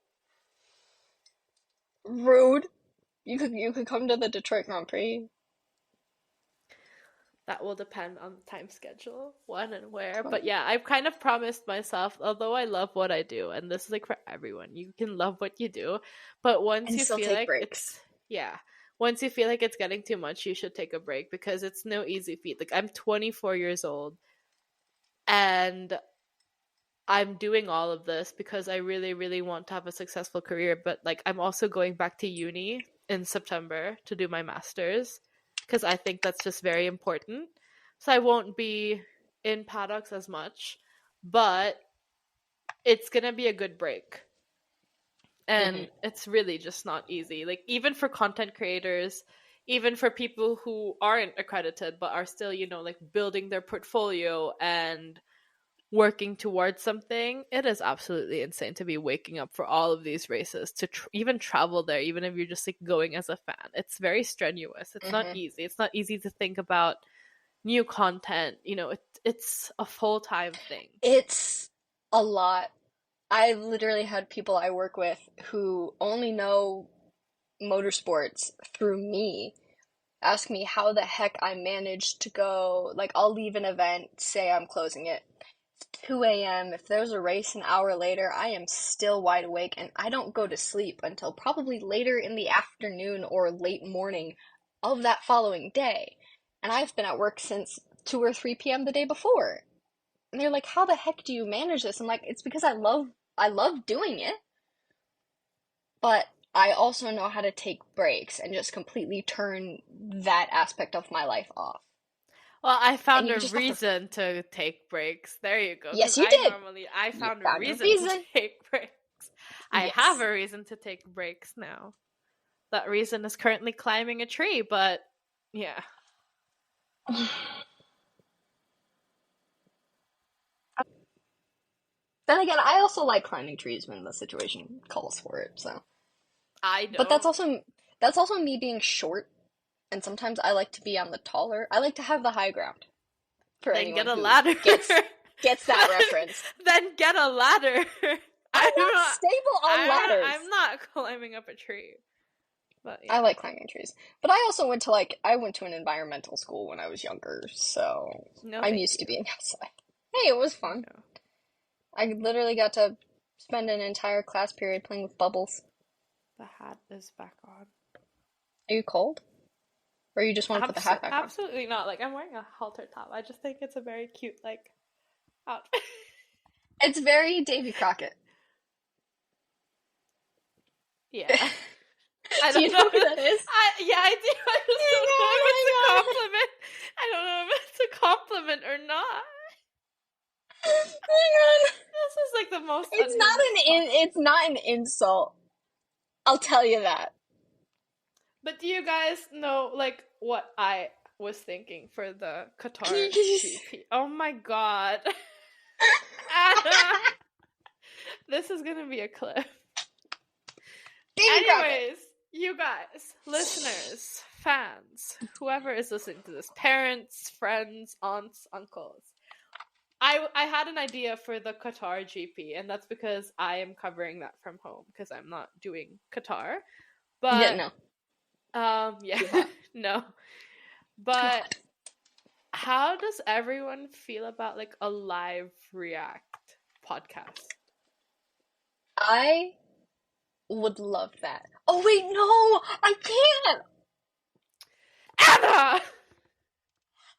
Rude. You could come to the Detroit Grand Prix. That will depend on the time schedule, when and where. But yeah, I've kind of promised myself, although I love what I do, and this is like for everyone, you can love what you do, but once And you still feel take like breaks. once you feel like it's getting too much, you should take a break because it's no easy feat. Like, I'm 24 years old and I'm doing all of this because I really, really want to have a successful career, but like I'm also going back to uni in September to do my master's because I think that's just very important. So I won't be in paddocks as much, but it's gonna be a good break. And it's really just not easy. Like, even for content creators, even for people who aren't accredited but are still, like building their portfolio and working towards something, it is absolutely insane to be waking up for all of these races, to even travel there, even if you're just like going as a fan. It's very strenuous. It's not easy. It's not easy to think about new content. It's a full-time thing. It's a lot. I've literally had people I work with who only know motorsports through me ask me how the heck I managed to go. Like, I'll leave an event, say I'm closing it. 2 a.m. If there's a race an hour later, I am still wide awake and I don't go to sleep until probably later in the afternoon or late morning of that following day. And I've been at work since 2 or 3 p.m. the day before. And they're like, "How the heck do you manage this?" I'm like, "It's because I love doing it, but I also know how to take breaks and just completely turn that aspect of my life off." Well, I found And you a just have to. reason to take breaks. There you go. Because Yes, you did. I You found a found a reason to reason. take breaks. I have Yes. a reason to take breaks now. That reason is currently climbing a tree, but yeah. Then again, I also like climbing trees when the situation calls for it, so. I But don't. that's also me being short, and sometimes I like to be on the taller. I like to have the high ground. For Then get anyone a who ladder. gets that reference. Then get a ladder. I'm not stable on ladders. I'm not climbing up a tree. But I yeah, like climbing trees. But I also went to an environmental school when I was younger, so no, I'm thank used you. to being outside. Hey, it was fun. No, I literally got to spend an entire class period playing with bubbles. the hat is back on. Are you cold? Or you just want to put the hat back on? Absolutely not. Like I'm wearing a halter top. I just think it's a very cute like outfit. It's very Davy Crockett. Yeah. I Do you don't know know. who that is? Yeah, I do. I just don't know if it's a Oh my god, compliment. I don't know if it's a compliment or not. oh my god. This is like the most It's not unhinged podcast. it's not an insult. I'll tell you that. But do you guys know like what I was thinking for the Qatar Please. GP? Oh my god. Anna, this is gonna be a clip. Davy Crockett. Anyways, you guys, listeners, fans, whoever is listening to this, parents, friends, aunts, uncles. I had an idea for the Qatar GP, and that's because I am covering that from home because I'm not doing Qatar. Yeah, But no. yeah, Too hot. no. Too But hot. how does everyone feel about like a live react podcast? I would love that. Oh wait, no! I can't! Anna,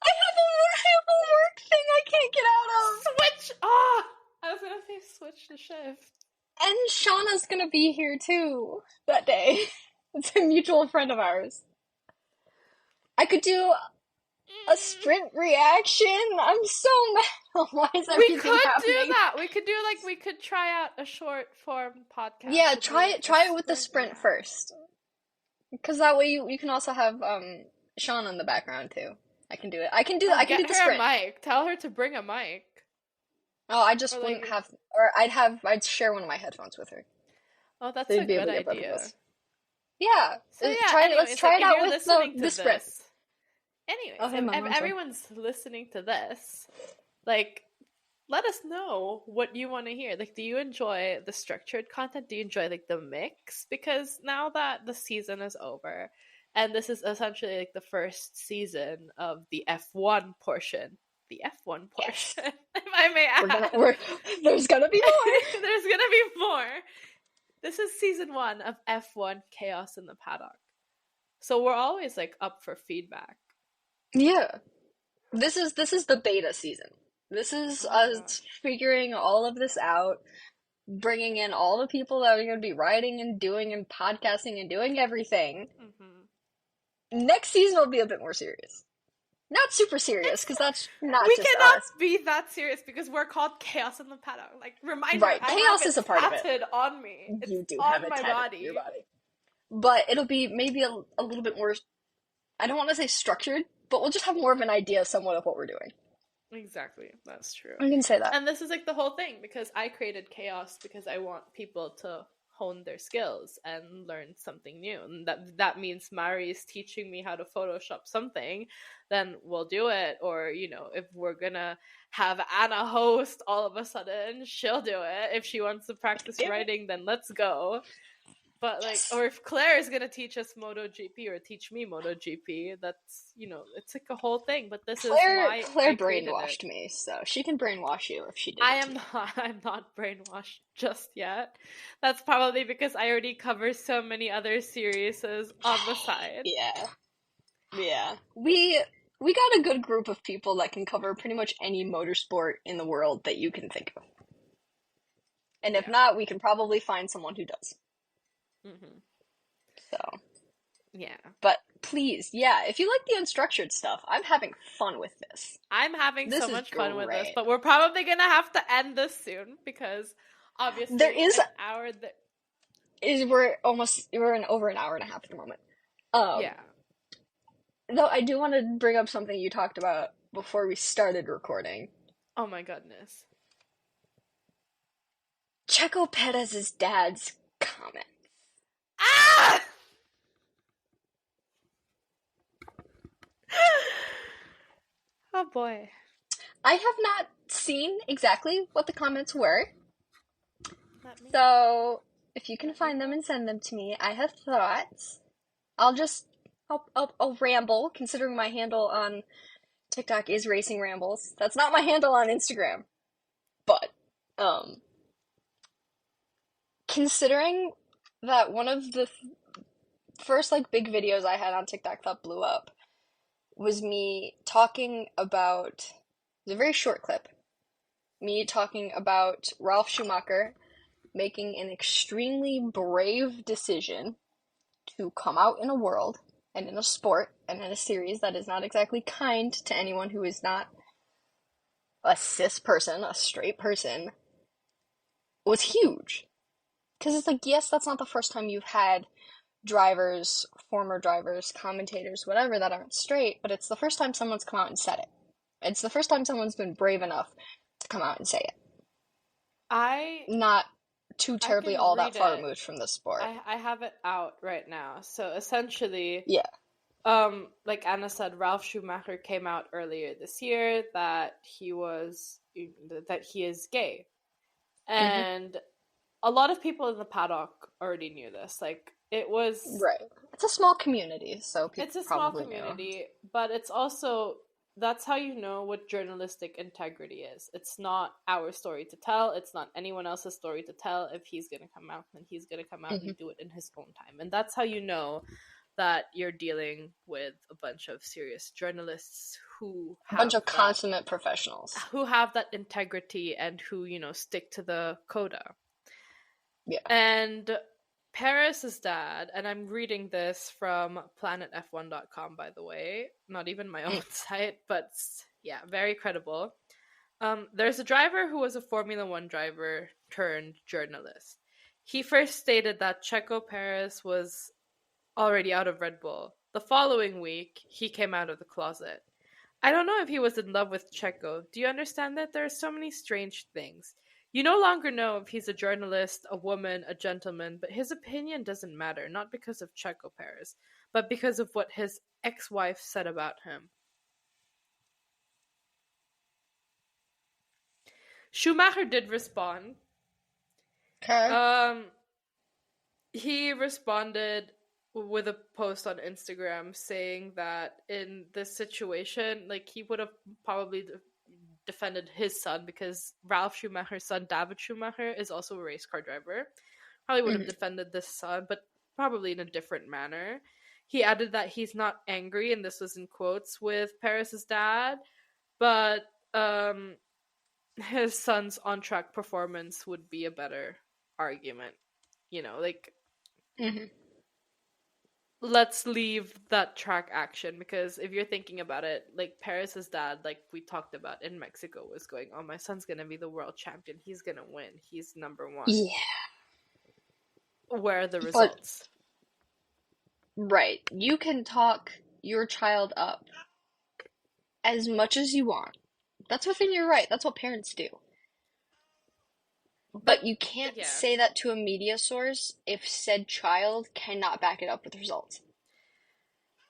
I have a work thing I can't get out of! switch off. I was gonna say switch to shift. And Shauna's gonna be here too that day. It's a mutual friend of ours. I could do a sprint reaction. I'm so mad. Why is We everything could do happening? that. We could try out a short form podcast. Yeah, to do, try like, it. a Try it with the sprint react. first, because that way you can also have Shauna in the background too. I can do it. I can do. I can do Get the her a sprint. mic. Tell her to bring a mic. Oh, I just Or wouldn't like, have, or I'd share one of my headphones with her, oh, so that's a you'd be able good to get both of idea. us. Yeah, So yeah. try it. Let's Anyways, like try it if out you're with listening to the sprint. this, Oh, anyways, hey, if Mom, I'm sorry. everyone's listening to this, like, let us know what you want to hear. Like, do you enjoy the structured content? Do you enjoy like the mix? Because now that the season is over, and this is essentially like the first season of the F1 portion. The F1 Yes, portion, if I may add. there's gonna be more. There's gonna be more. This is season 1 of F1 Chaos in the Paddock. So we're always like up for feedback. Yeah, this is the beta season. This is Oh my us gosh. figuring all of this out, bringing in all the people that are going to be writing and doing and podcasting and doing everything. Next season will be a bit more serious. Not super serious, It's because that's not we just cannot us. be that serious because we're called Chaos in the Paddock. Like reminder, Right, I chaos have is it a part of it. tatted on me. It's You do have on it my tatted on your body. body. But it'll be maybe a little bit more, I don't want to say structured, but we'll just have more of an idea somewhat of what we're doing. Exactly, that's true. I can say that. And this is like the whole thing because I created Chaos because I want people to hone their skills and learn something new. And that means Mari is teaching me how to Photoshop something, then we'll do it. Or, you know, if we're gonna have Anna host all of a sudden, she'll do it. If she wants to practice writing, then let's go. But like, Yes. or if Claire is gonna teach us MotoGP or teach me MotoGP, that's, you know, it's like a whole thing. But this is why Claire I created it. brainwashed me, so she can brainwash you if she did I it to am me. not. I'm not brainwashed just yet. That's probably because I already cover so many other series on the side. Yeah. Yeah. We got a good group of people that can cover pretty much any motorsport in the world that you can think of. And if Yeah. not, we can probably find someone who does. Mm-hmm. So, Yeah. but please, yeah, if you like the unstructured stuff, I'm having fun with this. I'm having This so is much fun with this, great. but we're probably gonna have to end this soon because obviously There is an hour. we're in over an hour and a half at the moment. Yeah. Though I do want to bring up something you talked about before we started recording. Oh my goodness. Checo Perez's dad's comment. Ah! Oh boy. I have not seen exactly what the comments were, Let me. so if you can find them and send them to me, I have thoughts. I'll just I'll ramble, considering my handle on TikTok is Racing Rambles. That's not my handle on Instagram, but um, considering that one of the first like big videos I had on TikTok that blew up was me talking about, it was a very short clip, me talking about Ralph Schumacher making an extremely brave decision to come out in a world and in a sport and in a series that is not exactly kind to anyone who is not a cis person, a straight person, was huge. Because it's like, yes, that's not the first time you've had drivers, former drivers, commentators, whatever, that aren't straight, but it's the first time someone's come out and said it. It's the first time someone's been brave enough to come out and say it. I Not too I terribly can all that read far it. removed from the sport. I have it out right now. So essentially, Yeah. like Anna said, Ralph Schumacher came out earlier this year that he is gay. Hmm. And a lot of people in the paddock already knew this. Like Right. It's a small community, so people it's a small probably knew. community, but it's also that's how you know what journalistic integrity is. It's not our story to tell. It's not anyone else's story to tell. If he's going to come out, then he's going to come out Hmm. and do it in his own time. And that's how you know that you're dealing with a bunch of serious journalists A bunch of consummate professionals. who have that integrity and who, stick to the coda. Yeah. And Paris's dad, and I'm reading this from planetf1.com, by the way, not even my own site, but yeah, very credible. There's a driver who was a Formula One driver turned journalist. He first stated that Checo Perez was already out of Red Bull. The following week, he came out of the closet. I don't know if he was in love with Checo. Do you understand that there are so many strange things? You no longer know if he's a journalist, a woman, a gentleman, but his opinion doesn't matter, not because of Checo Perez, but because of what his ex-wife said about him. Schumacher did respond. Okay. Um, he responded with a post on Instagram saying that in this situation, like he would have probably defended his son because Ralph Schumacher's son, David Schumacher, is also a race car driver. Probably would have Hmm. defended this son, but probably in a different manner. He added that he's not angry, and this was in quotes, with Paris's dad, but his son's on track performance would be a better argument. Like Hmm. let's leave that track action because if you're thinking about it, like Paris's dad, like we talked about in Mexico, was going, "Oh, my son's gonna be the world champion. He's gonna win. He's number one." Yeah. Where are the But, results? right, you can talk your child up as much as you want. That's within your right. That's what parents do. But But you can't yeah, say that to a media source if said child cannot back it up with results.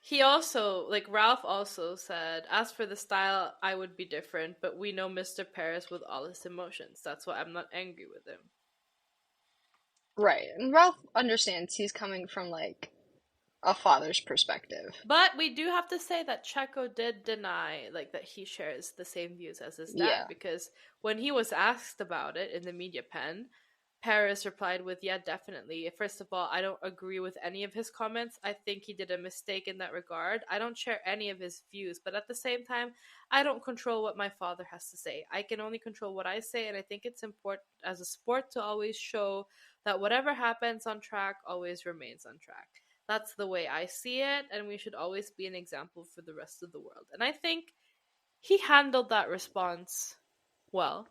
he also, like Ralph also said, as for the style, I would be different, but we know Mr. Paris with all his emotions. That's why I'm not angry with him. Right. And Ralph understands he's coming from like a father's perspective. But we do have to say that Checo did deny like that he shares the same views as his dad Yeah. because when he was asked about it in the media pen, Paris replied with, "Yeah, definitely. First of all, I don't agree with any of his comments. I think he did a mistake in that regard. I don't share any of his views, but at the same time, I don't control what my father has to say. I can only control what I say, and I think it's important as a sport to always show that whatever happens on track always remains on track. That's the way I see it, and we should always be an example for the rest of the world." And I think he handled that response well.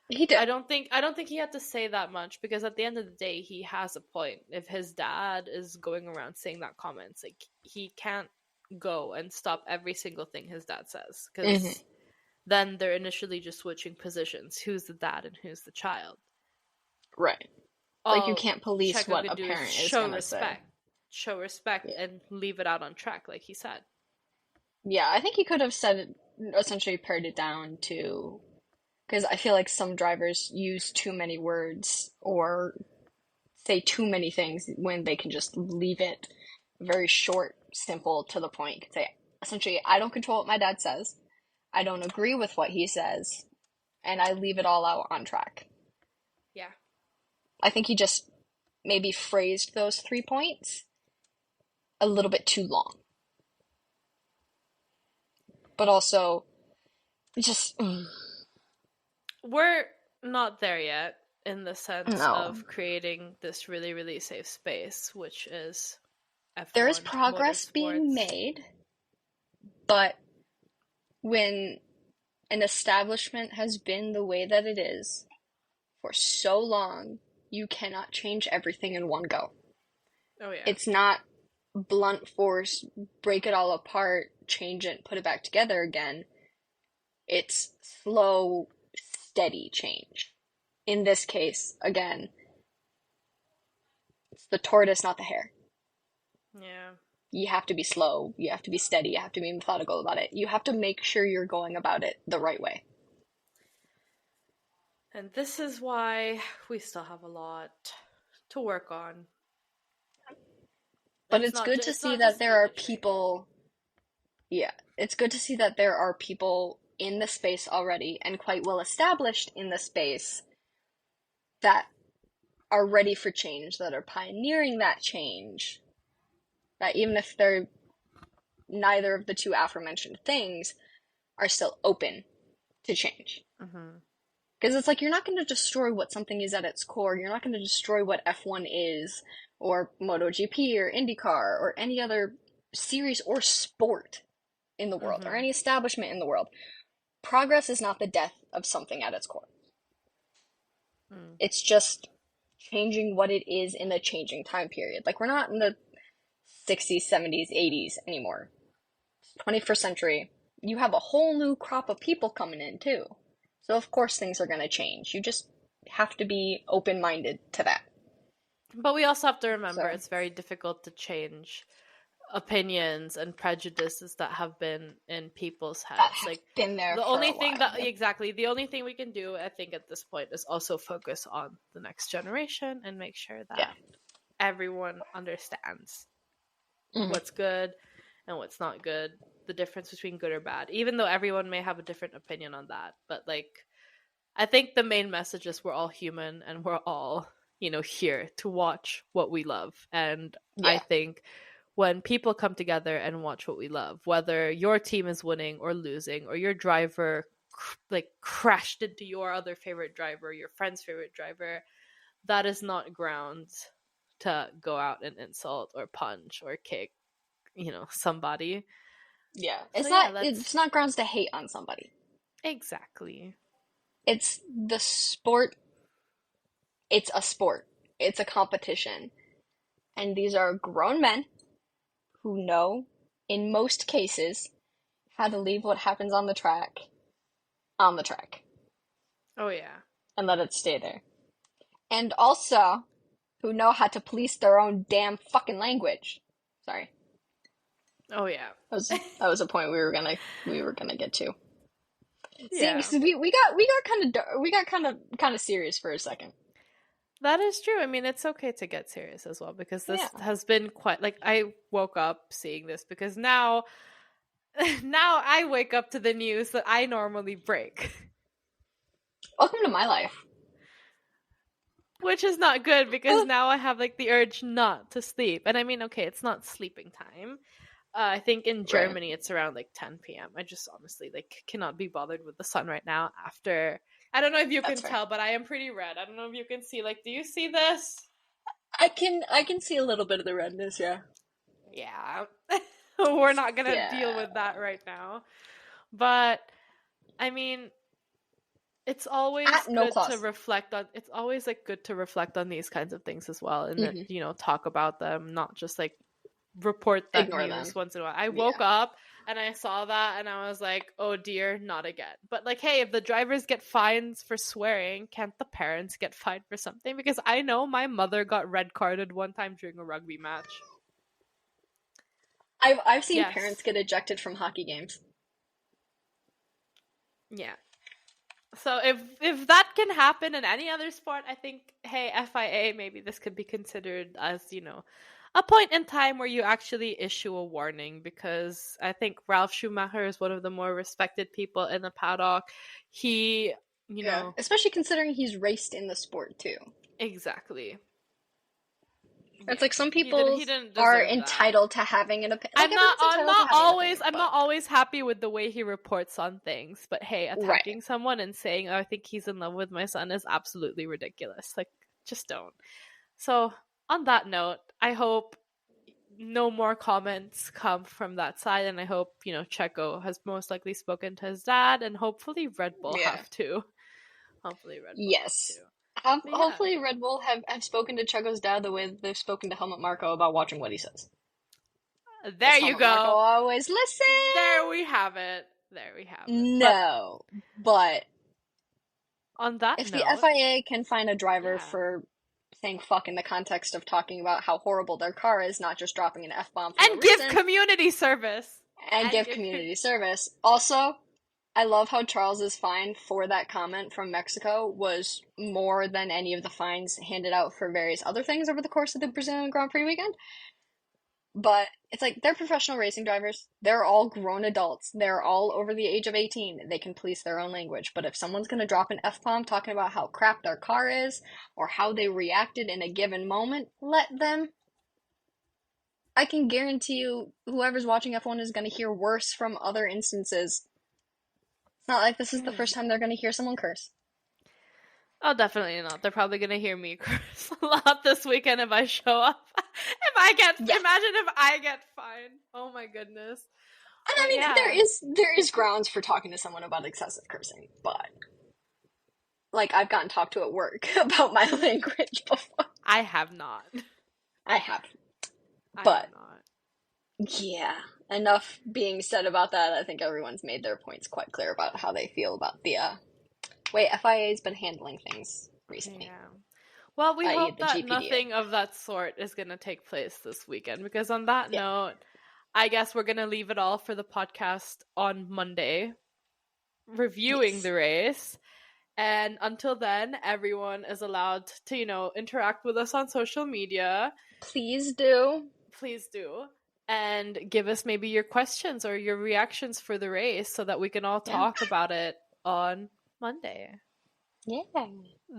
He I did. don't think I don't think he had to say that much because at the end of the day he has a point. If his dad is going around saying that comments, like he can't go and stop every single thing his dad says Hmm. because then they're initially just switching positions. Who's the dad and who's the child? Right. Like you All can't police Checo what could a do is parent is gonna say. show respect, Yeah. and leave it out on track, like he said. Yeah, I think he could have said it, essentially pared it down to, because I feel like some drivers use too many words or say too many things when they can just leave it very short, simple, to the point. You could say, essentially, I don't control what my dad says. I don't agree with what he says, and I leave it all out on track. Yeah. I think he just maybe phrased those 3 points a little bit too long. But also, just, We're not there yet in the sense no. of creating this really, really safe space, which is F1 There is progress being motorsports. made, but when an establishment has been the way that it is for so long, you cannot change everything in one go. Oh yeah. It's not blunt force, break it all apart, change it, put it back together again. It's slow, steady change. In this case, again, it's the tortoise, not the hare. Yeah. You have to be slow, you have to be steady, you have to be methodical about it. You have to make sure you're going about it the right way. And this is why we still have a lot to work on. But it's good to It's see not that just there are mandatory. people, yeah, it's good to see that there are people in the space already and quite well established in the space that are ready for change, that are pioneering that change. That even if they're neither of the two aforementioned things, are still open to change. Mm-hmm. Because it's like you're not going to destroy what something is at its core. You're not going to destroy what F1 is, or MotoGP, or IndyCar, or any other series or sport in the world, or Mm-hmm. any establishment in the world. Progress is not the death of something at its core. Mm. It's just changing what it is in a changing time period. Like, we're not in the 60s, 70s, 80s anymore. 21st century, you have a whole new crop of people coming in too. So of course things are going to change. You just have to be open-minded to that. But we also have to remember So it's very difficult to change opinions and prejudices that have been in people's that heads. has Like been there the for only a thing while. that exactly the only thing we can do, I think, at this point is also focus on the next generation and make sure Yeah. that everyone understands Mm-hmm. what's good and what's not good, the difference between good or bad, even though everyone may have a different opinion on that. But like, I think the main message is we're all human and we're all, here to watch what we love. And I Yeah. think when people come together and watch what we love, whether your team is winning or losing, or your driver crashed into your other favorite driver, your friend's favorite driver, that is not grounds to go out and insult or punch or kick, somebody. Yeah. So It's yeah, not that's it's not grounds to hate on somebody. exactly. It's the sport. It's a sport. It's a competition. And these are grown men who know, in most cases, how to leave what happens on the track Oh yeah. and let it stay there. And also who know how to police their own damn fucking language. Sorry. Oh yeah. That was a point we were gonna get to. See, Yeah. because we got kind of serious for a second. That is true. I mean, it's okay to get serious as well because this Yeah. has been quite like I woke up seeing this because now now I wake up to the news that I normally break, Welcome to my life. which is not good because now I have like the urge not to sleep. And I mean, okay, it's not sleeping time. I think in Right. Germany it's around like 10 p.m. I just honestly like cannot be bothered with the sun right now after I don't know if you That's can fair. tell, but I am pretty red. I don't know if you can see like do you see this? I can see a little bit of the redness, yeah. Yeah. We're not going to deal Yeah. with that right now. But I mean, it's always No good to claws. reflect on it's always like good to reflect on these kinds of things as well and then, Mm-hmm. talk about them, not just like report that Ignore news them. once in a while. I Yeah. woke up and I saw that and I was like, "Oh dear, not again." But like, hey, if the drivers get fines for swearing, can't the parents get fined for something? Because I know my mother got red carded one time during a rugby match. I've seen parents Yes. get ejected from hockey games. Yeah. So if that can happen in any other sport, I think hey, FIA, maybe this could be considered as, a point in time where you actually issue a warning, because I think Ralph Schumacher is one of the more respected people in the paddock. He, Yeah, especially considering he's raced in the sport too. exactly. It's Yeah, like some he people didn't are deserve that. entitled to having an opinion. Like everyone's entitled to having an opinion. I'm not always happy with the way he reports on things, but hey, Right. attacking someone and saying, "Oh, I think he's in love with my son," is absolutely ridiculous. Like, just don't. So, on that note, I hope no more comments come from that side, and I hope, Checo has most likely spoken to his dad, and hopefully Red Bull Yeah. have too. Hopefully Red Bull have Yes. too. But yeah. Hopefully Red Bull have spoken to Checo's dad the way they've spoken to Helmut Marko about watching what he says. There you go. Marko always listen. There we have it. No, but on that if note, the FIA can find a driver for saying fuck in the context of talking about how horrible their car is, not just dropping an F-bomb for and give community service. And give community service. Also, I love how Charles's fine for that comment from Mexico was more than any of the fines handed out for various other things over the course of the Brazilian Grand Prix weekend. But it's like, they're professional racing drivers. They're all grown adults. They're all over the age of 18. They can police their own language. But if someone's going to drop an F-bomb talking about how crap their car is, or how they reacted in a given moment, let them. I can guarantee you, whoever's watching F1 is going to hear worse from other instances. It's not like this is the first time they're going to hear someone curse. Oh, definitely not. They're probably going to hear me curse a lot this weekend if I show up. Imagine if I get fined. Oh my goodness. And I mean, there is grounds for talking to someone about excessive cursing, but like, I've gotten talked to at work about my language before. I have not. I have. But yeah, enough being said about that. I think everyone's made their points quite clear about how they feel about the way FIA's been handling things recently. Yeah. Well, we hope that nothing of that sort is going to take place this weekend, because on that note, I guess we're going to leave it all for the podcast on Monday, reviewing the race. And until then, everyone is allowed to, interact with us on social media. Please do. And give us maybe your questions or your reactions for the race so that we can all talk about it on Monday. Yeah.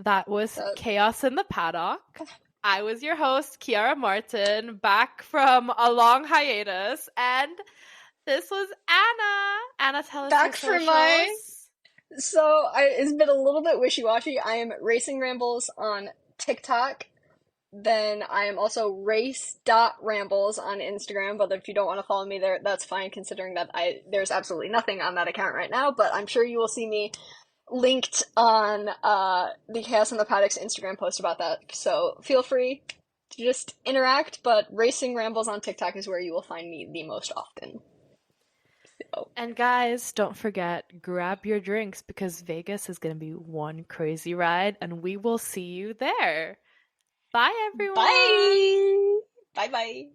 That was Chaos in the Paddock. I was your host, Kiara Martin, back from a long hiatus. And this was Anna. Anna, tell us back your for my... So, it's been a little bit wishy-washy. I am Racing Rambles on TikTok. Then I am also race.rambles on Instagram, but if you don't want to follow me there, that's fine, considering that there's absolutely nothing on that account right now, but I'm sure you will see me linked on the Chaos in the Paddock's Instagram post about that, so feel free to just interact, but Racing Rambles on TikTok is where you will find me the most often. So. And guys, don't forget, grab your drinks, because Vegas is going to be one crazy ride, and we will see you there. Bye, everyone. Bye. Bye-bye.